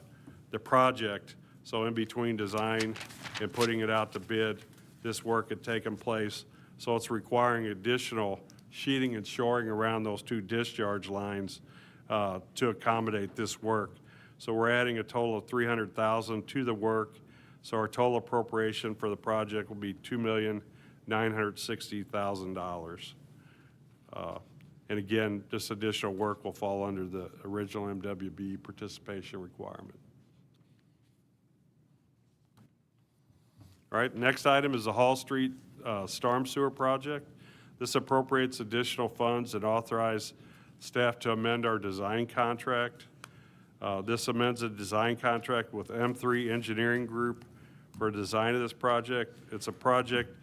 project. So in between design and putting it out to bid, this work had taken place. So it's requiring additional sheeting and shoring around those two discharge lines to accommodate this work. So we're adding a total of $300,000 to the work. So our total appropriation for the project will be $2,960,000. And again, this additional work will fall under the original MWB participation requirement. All right, next item is the Hall Street Storm Sewer Project. This appropriates additional funds and authorize staff to amend our design contract. This amends the design contract with M3 Engineering Group for design of this project. It's a project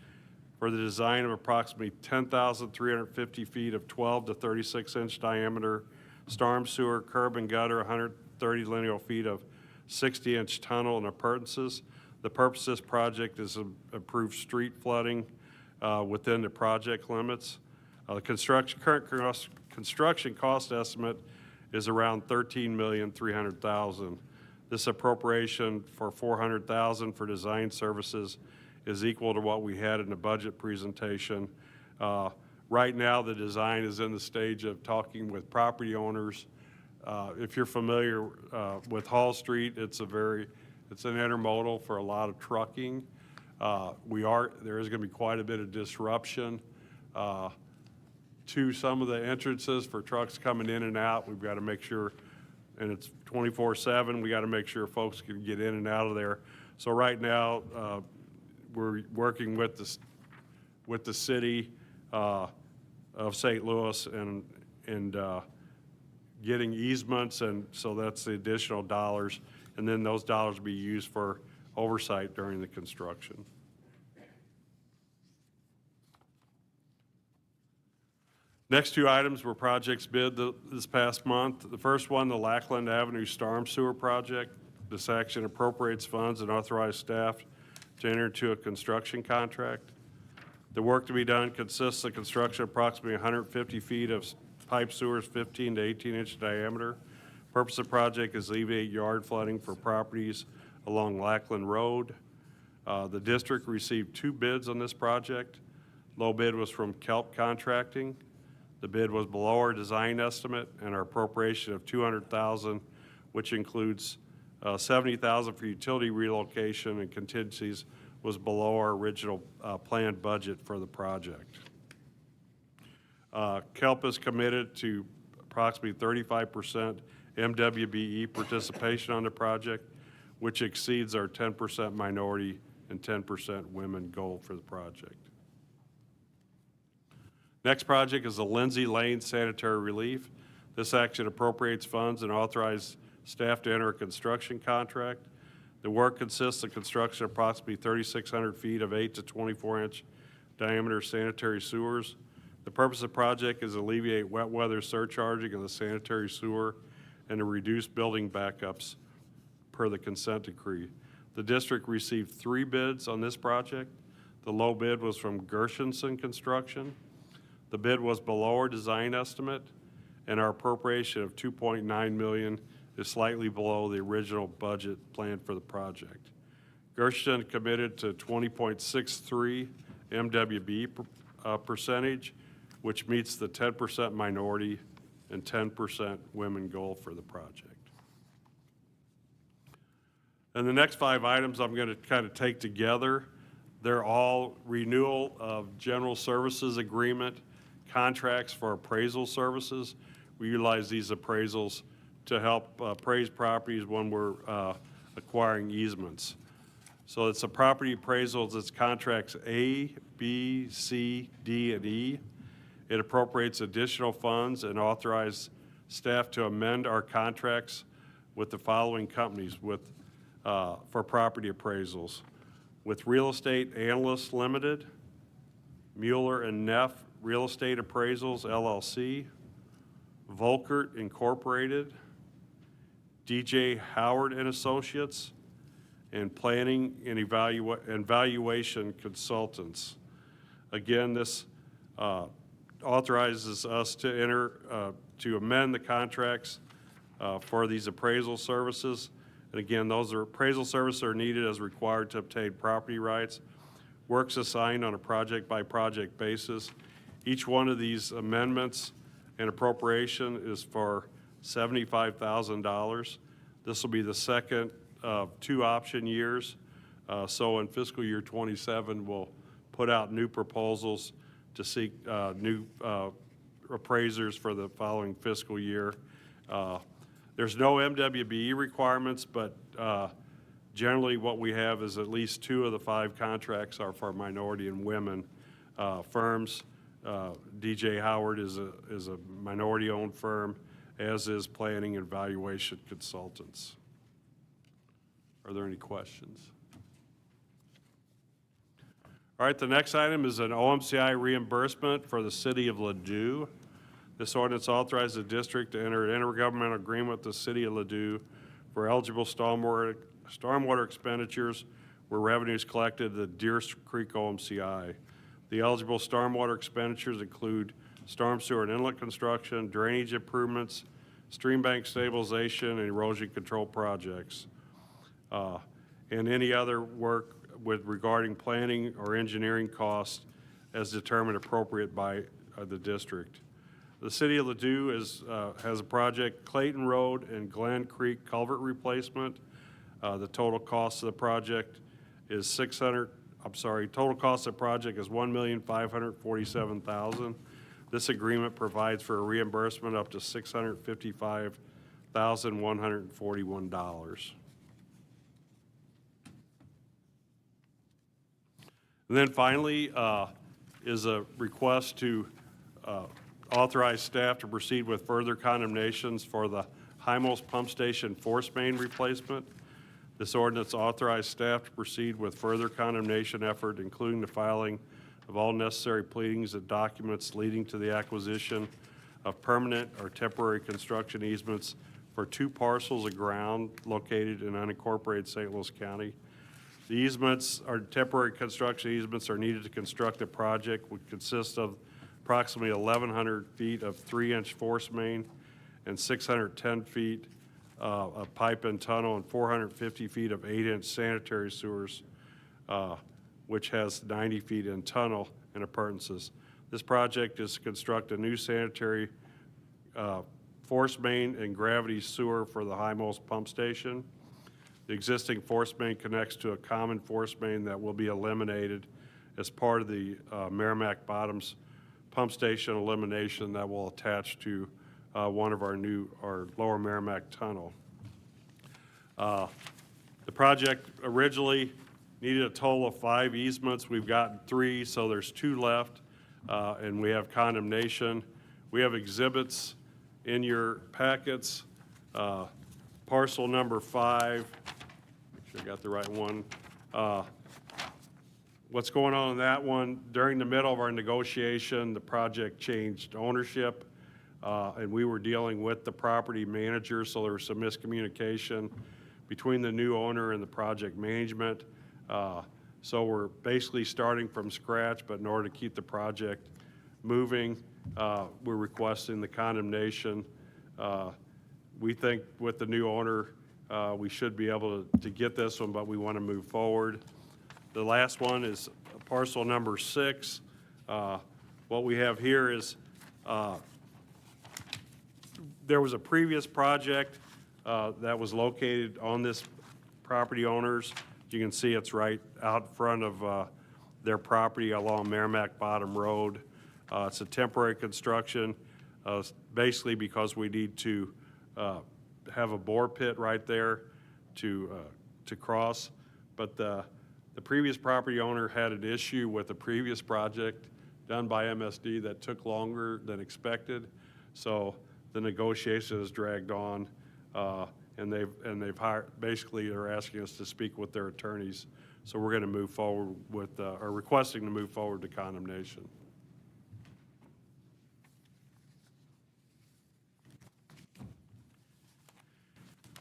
for the design of approximately 10,350 feet of 12 to 36-inch diameter storm sewer, curb and gutter, 130 lineal feet of 60-inch tunnel and appurtenances. The purpose of this project is to improve street flooding within the project limits. The current construction cost estimate is around $13,300,000. This appropriation for $400,000 for design services is equal to what we had in the budget presentation. Right now, the design is in the stage of talking with property owners. If you're familiar with Hall Street, it's an intermodal for a lot of trucking. There is going to be quite a bit of disruption to some of the entrances for trucks coming in and out. We've got to make sure, and it's 24/7, we got to make sure folks can get in and out of there. So right now, we're working with the city of St. Louis and getting easements, and so that's the additional dollars, and then those dollars will be used for oversight during the construction. Next two items were projects bid this past month. The first one, the Lackland Avenue Storm Sewer Project. This action appropriates funds and authorizes staff to enter into a construction contract. The work to be done consists of construction of approximately 150 feet of pipe sewers 15 to 18-inch diameter. Purpose of the project is alleviate yard flooding for properties along Lackland Road. The district received 2 bids on this project. Low bid was from Kelp Contracting. The bid was below our design estimate, and our appropriation of $200,000, which includes $70,000 for utility relocation and contingencies, was below our original planned budget for the project. Kelp is committed to approximately 35% MWBE participation on the project, which exceeds our 10% minority and 10% women goal for the project. Next project is the Lindsay Lane Sanitary Relief. This action appropriates funds and authorizes staff to enter a construction contract. The work consists of construction of approximately 3,600 feet of 8 to 24-inch diameter sanitary sewers. The purpose of the project is to alleviate wet weather surcharging of the sanitary sewer and to reduce building backups per the consent decree. The district received 3 bids on this project. The low bid was from Gershenson Construction. The bid was below our design estimate, and our appropriation of $2.9 million is slightly below the original budget planned for the project. Gershenson committed to 20.63 MWB percentage, which meets the 10% minority and 10% women goal for the project. And the next 5 items I'm going to kind of take together. They're all renewal of general services agreement, contracts for appraisal services. We utilize these appraisals to help appraise properties when we're acquiring easements. So it's a property appraisals, it's contracts A, B, C, D, and E. It appropriates additional funds and authorizes staff to amend our contracts with the following companies for property appraisals. With Real Estate Analysts Limited, Mueller and Neff Real Estate Appraisals, LLC, Volkert Incorporated, DJ Howard and Associates, and Planning and Valuation Consultants. Again, this authorizes us to amend the contracts for these appraisal services. And again, those appraisal services are needed as required to obtain property rights. Works assigned on a project-by-project basis. Each one of these amendments and appropriation is for $75,000. This will be the second of 2 option years. So in fiscal year 27, we'll put out new proposals to seek new appraisers for the following fiscal year. There's no MWBE requirements, but generally what we have is at least 2 of the 5 contracts are for minority and women firms. DJ Howard is a minority-owned firm, as is Planning and Valuation Consultants. Are there any questions? All right, the next item is an OMCI reimbursement for the city of Ladue. This ordinance authorizes the district to enter an intergovernmental agreement with the city of Ladue for eligible stormwater expenditures where revenues collected at the Deer Creek OMCI. The eligible stormwater expenditures include storm sewer and inlet construction, drainage improvements, stream bank stabilization, and erosion control projects, and any other work regarding planning or engineering costs as determined appropriate by the district. The city of Ladue has a project, Clayton Road and Glen Creek culvert replacement. The total cost of the project is total cost of the project is $1,547,000. This agreement provides for a reimbursement up to $655,141. And then finally is a request to authorize staff to proceed with further condemnations for the Hymos Pump Station force main replacement. This ordinance authorized staff to proceed with further condemnation effort, including the filing of all necessary pleadings and documents leading to the acquisition of permanent or temporary construction easements for 2 parcels of ground located in unincorporated St. Louis County. The easements, or temporary construction easements, are needed to construct a project which consists of approximately 1,100 feet of 3-inch force main and 610 feet of pipe and tunnel and 450 feet of 8-inch sanitary sewers, which has 90 feet in tunnel and appurtenances. This project is to construct a new sanitary force main and gravity sewer for the Hymos pump station. The existing force main connects to a common force main that will be eliminated as part of the Merrimack Bottoms pump station elimination that will attach to one of our lower Merrimack tunnel. The project originally needed a total of 5 easements. We've gotten 3, so there's 2 left, and we have condemnation. We have exhibits in your packets. Parcel number 5, make sure I got the right one. What's going on in that one, during the middle of our negotiation, the project changed ownership, and we were dealing with the property manager, so there was some miscommunication between the new owner and the project management. So we're basically starting from scratch, but in order to keep the project moving, we're requesting the condemnation. We think with the new owner, we should be able to get this one, but we want to move forward. The last one is parcel number 6. What we have here is there was a previous project that was located on this property owners. You can see it's right out front of their property along Merrimack Bottom Road. It's a temporary construction, basically because we need to have a bore pit right there to cross. But the previous property owner had an issue with the previous project done by MSD that took longer than expected. So the negotiation has dragged on, and they've hired, basically they're asking us to speak with their attorneys. So we're going to move forward with, or requesting to move forward to condemnation.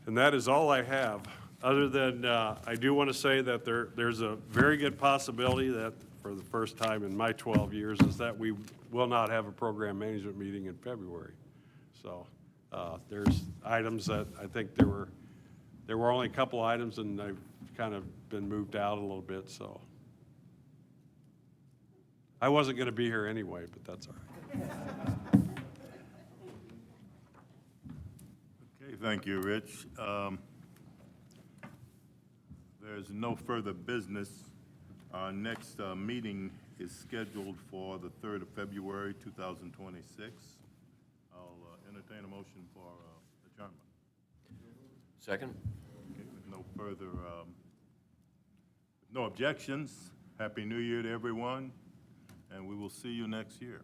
And that is all I have, other than I do want to say that there's a very good possibility that for the first time in my 12 years is that we will not have a program management meeting in February. So there's items that I think there were only a couple items, and they've kind of been moved out a little bit. So I wasn't going to be here anyway, but that's all right. Okay, thank you, Rich. There's no further business. Our next meeting is scheduled for the 3rd of February, 2026. I'll entertain a motion for adjournment. Second? Okay, with no further, no objections, Happy New Year to everyone, and we will see you next year.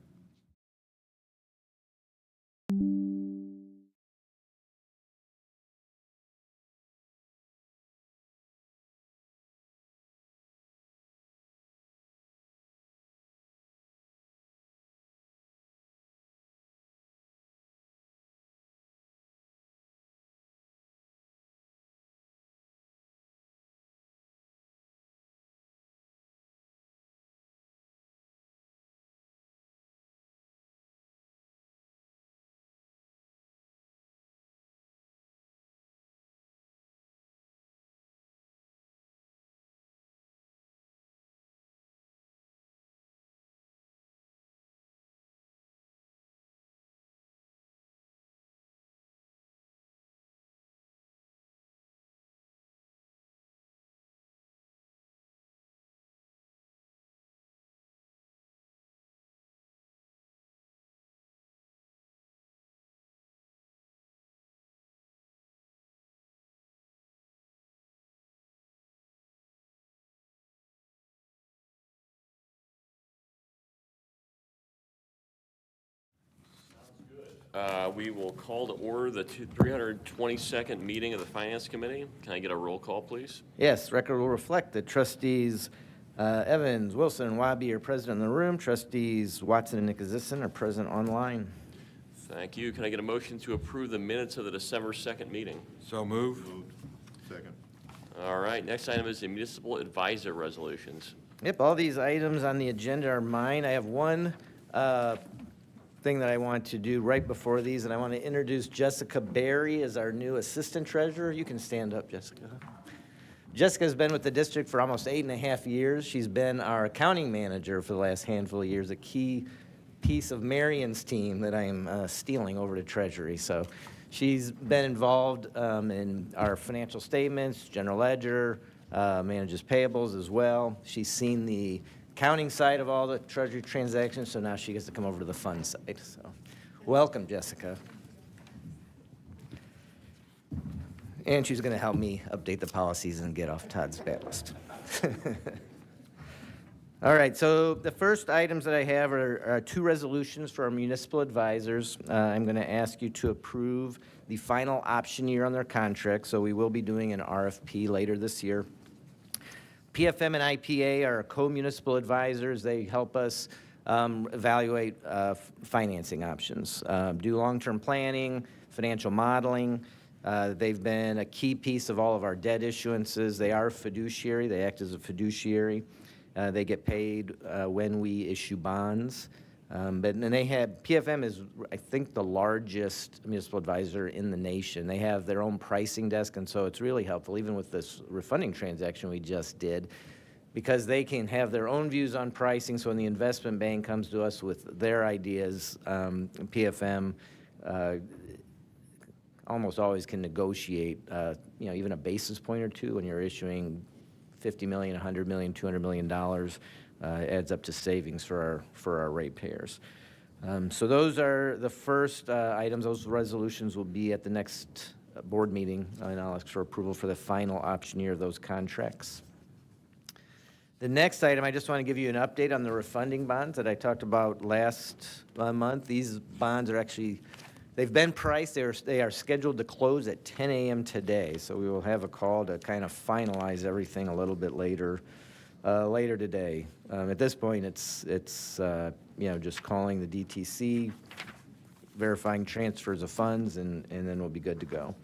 We will call to order the 322nd meeting of the Finance Committee. Can I get a roll call, please? Yes, record will reflect that trustees Evans, Wilson, and Wabi are present in the room. Trustees Watson and Nikozison are present online. Thank you. Can I get a motion to approve the minutes of the December 2nd meeting? So moved. Moved. Second. All right, next item is the municipal advisor resolutions. Yep, all these items on the agenda are mine. I have one thing that I want to do right before these, and I want to introduce Jessica Berry as our new assistant treasurer. You can stand up, Jessica. Jessica's been with the district for almost 8.5 years. She's been our accounting manager for the last handful of years, a key piece of Marion's team that I am stealing over to Treasury. So she's been involved in our financial statements, general ledger, manages payables as well. She's seen the accounting side of all the Treasury transactions, so now she gets to come over to the fund side. So welcome, Jessica. And she's going to help me update the policies and get off Todd's bad list. All right, so the first items that I have are two resolutions for our municipal advisors. I'm going to ask you to approve the final option year on their contract, so we will be doing an RFP later this year. PFM and IPA are co-municipal advisors. They help us evaluate financing options, do long-term planning, financial modeling. They've been a key piece of all of our debt issuances. They are a fiduciary. They act as a fiduciary. They get paid when we issue bonds. And they have, PFM is, I think, the largest municipal advisor in the nation. They have their own pricing desk, and so it's really helpful, even with this refunding transaction we just did, because they can have their own views on pricing. So when the investment bank comes to us with their ideas, PFM almost always can negotiate, even a basis point or two when you're issuing $50 million, $100 million, $200 million. Adds up to savings for our ratepayers. So those are the first items. Those resolutions will be at the next board meeting, and I'll ask for approval for the final option year of those contracts. The next item, I just want to give you an update on the refunding bonds that I talked about last month. These bonds are actually, they've been priced. They are scheduled to close at 10 a.m. today, so we will have a call to kind of finalize everything a little bit later today. At this point, it's just calling the DTC, verifying transfers of funds, and then we'll be good to go.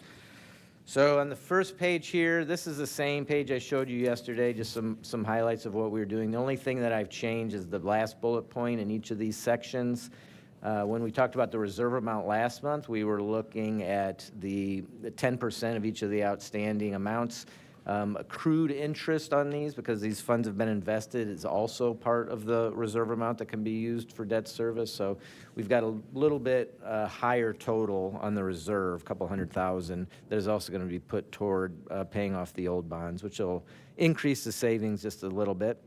So on the first page here, this is the same page I showed you yesterday, just some highlights of what we were doing. The only thing that I've changed is the last bullet point in each of these sections. When we talked about the reserve amount last month, we were looking at the 10% of each of the outstanding amounts. Accrued interest on these, because these funds have been invested, is also part of the reserve amount that can be used for debt service. So we've got a little bit higher total on the reserve, a couple $100,000, that is also going to be put toward paying off the old bonds, which will increase the savings just a little bit.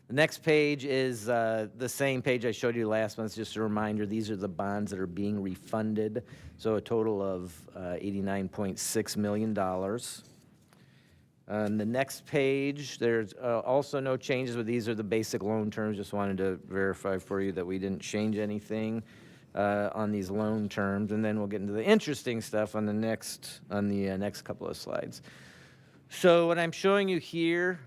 The next page is the same page I showed you last month. Just a reminder, these are the bonds that are being refunded. So a total of $89.6 million. On the next page, there's also no changes, but these are the basic loan terms. Just wanted to verify for you that we didn't change anything on these loan terms, and then we'll get into the interesting stuff on the next couple of slides. So what I'm showing you here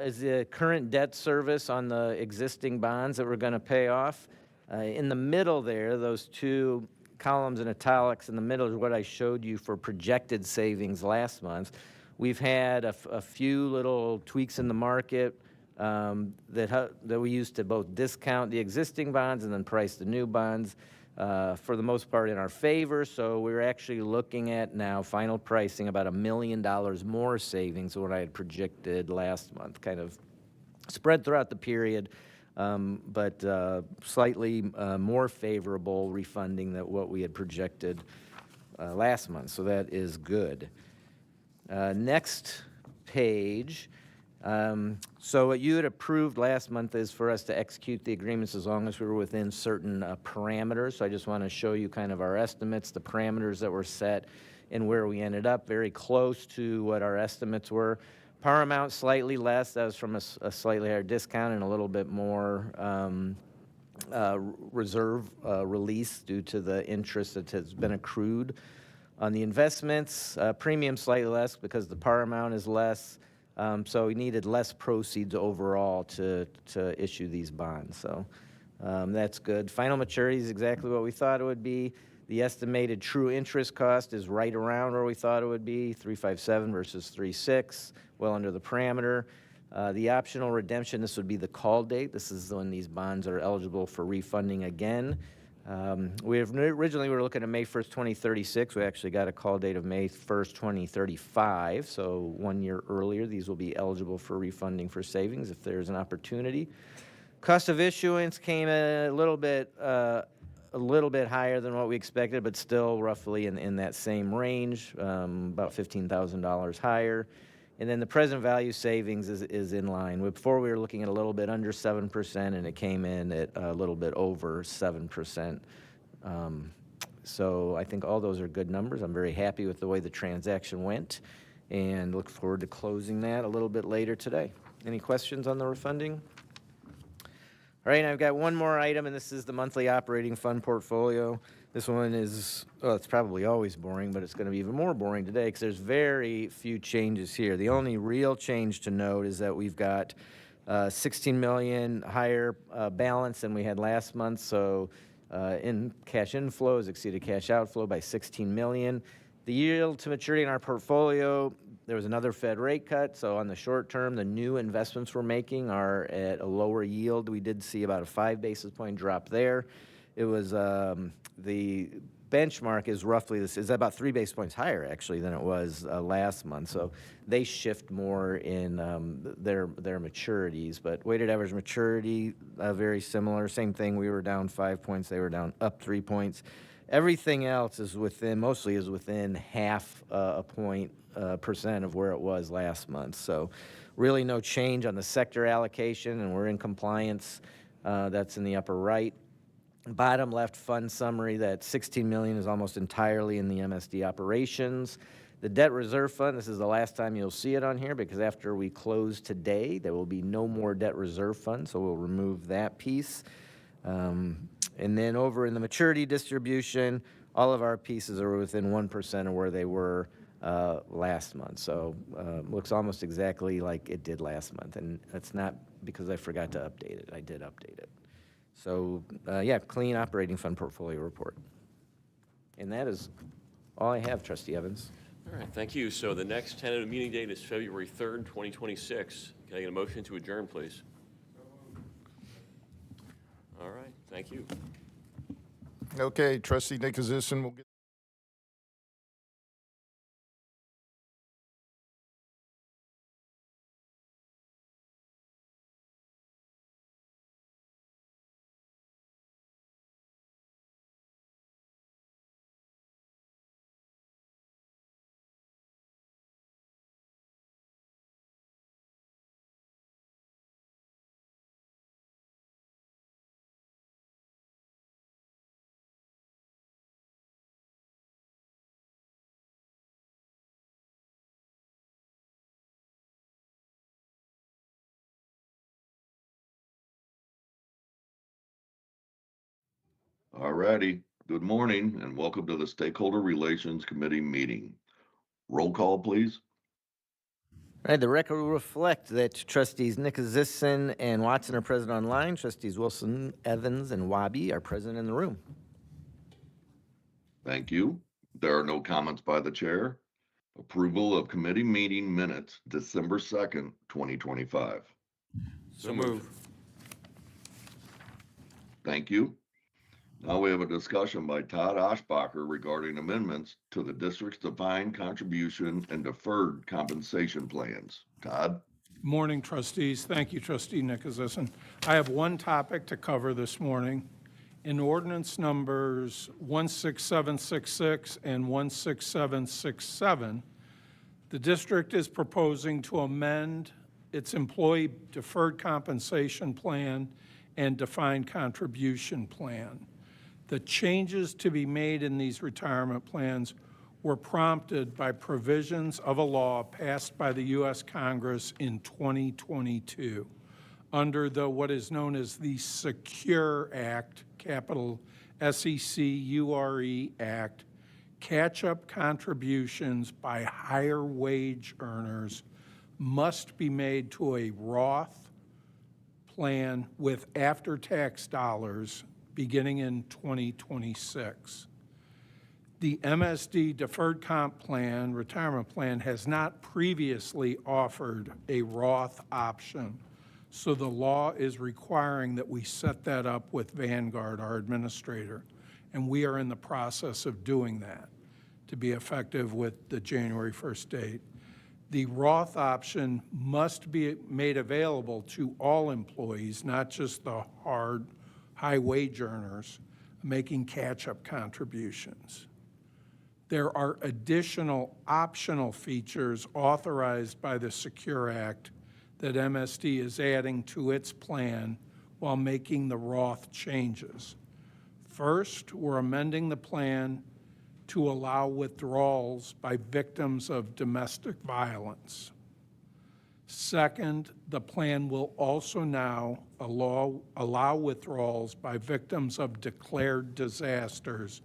is the current debt service on the existing bonds that we're going to pay off. In the middle there, those two columns in italics in the middle is what I showed you for projected savings last month. We've had a few little tweaks in the market that we used to both discount the existing bonds and then price the new bonds, for the most part in our favor. So we're actually looking at now final pricing about $1 million more savings than what I had projected last month, kind of spread throughout the period, but slightly more favorable refunding than what we had projected last month. So that is good. Next page. So what you had approved last month is for us to execute the agreements as long as we were within certain parameters. So I just want to show you kind of our estimates, the parameters that were set, and where we ended up, very close to what our estimates were. Par amount slightly less. That was from a slightly higher discount and a little bit more reserve release due to the interest that has been accrued on the investments. Premium slightly less because the par amount is less. So we needed less proceeds overall to issue these bonds. So that's good. Final maturity is exactly what we thought it would be. The estimated true interest cost is right around where we thought it would be, 357 versus 36, well under the parameter. The optional redemption, this would be the call date. This is when these bonds are eligible for refunding again. Originally we were looking at May 1st, 2036. We actually got a call date of May 1st, 2035. So 1 year earlier, these will be eligible for refunding for savings if there's an opportunity. Cost of issuance came a little bit higher than what we expected, but still roughly in that same range, about $15,000 higher. And then the present value savings is in line. Before we were looking at a little bit under 7%, and it came in at a little bit over 7%. So I think all those are good numbers. I'm very happy with the way the transaction went and look forward to closing that a little bit later today. Any questions on the refunding? All right, I've got one more item, and this is the monthly operating fund portfolio. This one is, well, it's probably always boring, but it's going to be even more boring today because there's very few changes here. The only real change to note is that we've got $16 million higher balance than we had last month. So in cash inflows exceeded cash outflow by $16 million. The yield to maturity in our portfolio, there was another Fed rate cut. So on the short term, the new investments we're making are at a lower yield. We did see about a 5 basis point drop there. It was the benchmark is roughly this is about 3 basis points higher actually than it was last month. So they shift more in their maturities, but weighted average maturity very similar. Same thing. We were down 5 points. They were down up 3 points. Everything else is mostly within half a point percent of where it was last month. So really no change on the sector allocation, and we're in compliance. That's in the upper right. Bottom left fund summary, that $16 million is almost entirely in the MSD operations. The debt reserve fund, this is the last time you'll see it on here because after we close today, there will be no more debt reserve fund, so we'll remove that piece. And then over in the maturity distribution, all of our pieces are within 1% of where they were last month. So looks almost exactly like it did last month. And that's not because I forgot to update it. I did update it. So yeah, clean operating fund portfolio report. And that is all I have, Trustee Evans. All right, thank you. So the next tentative meeting date is February 3rd, 2026. Can I get a motion to adjourn, please? All right, thank you. Okay, Trustee Nicholasison will get. All righty. Good morning and welcome to the Stakeholder Relations Committee meeting. Roll call, please. All right, the record will reflect that Trustees Nicholasison and Watson are present online. Trustees Wilson, Evans, and Wabi are present in the room. Thank you. There are no comments by the chair. Approval of committee meeting minutes, December 2nd, 2025. So move. Thank you. Now we have a discussion by Todd Oshbacher regarding amendments to the district's defined contribution and deferred compensation plans. Todd? Morning, trustees. Thank you, Trustee Nicholasison. I have one topic to cover this morning. In ordinance numbers 16766 and 16767, the district is proposing to amend its employee deferred compensation plan and defined contribution plan. The changes to be made in these retirement plans were prompted by provisions of a law passed by the U.S. Congress in 2022. under what is known as the Secure Act, capital SECURE Act, catch-up contributions by higher wage earners must be made to a Roth plan with after-tax dollars beginning in 2026. The MSD Deferred Comp Plan, retirement plan, has not previously offered a Roth option, so the law is requiring that we set that up with Vanguard, our administrator, and we are in the process of doing that to be effective with the January 1st date. The Roth option must be made available to all employees, not just the high wage earners making catch-up contributions. There are additional optional features authorized by the Secure Act that MSD is adding to its plan while making the Roth changes. First, we're amending the plan to allow withdrawals by victims of domestic violence. Second, the plan will also now allow withdrawals by victims of declared disasters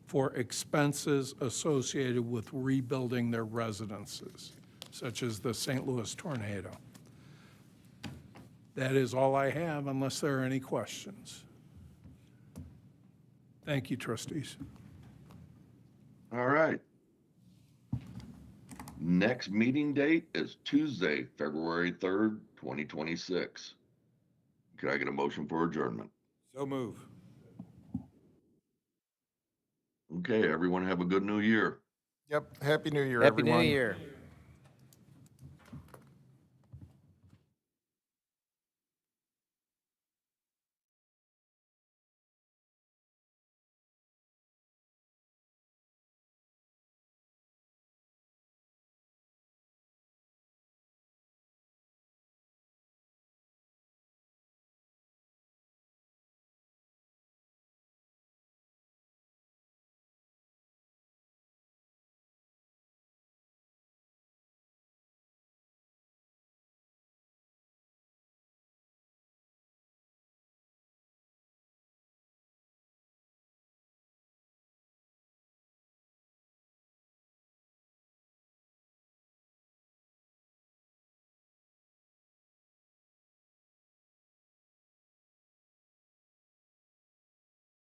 for expenses associated with rebuilding their residences, such as the St. Louis tornado. That is all I have, unless there are any questions. Thank you, trustees. All right. Next meeting date is Tuesday, February 3rd, 2026. Can I get a motion for adjournment? So move. Okay, everyone have a good new year. Yep, Happy New Year, Happy everyone. New Year.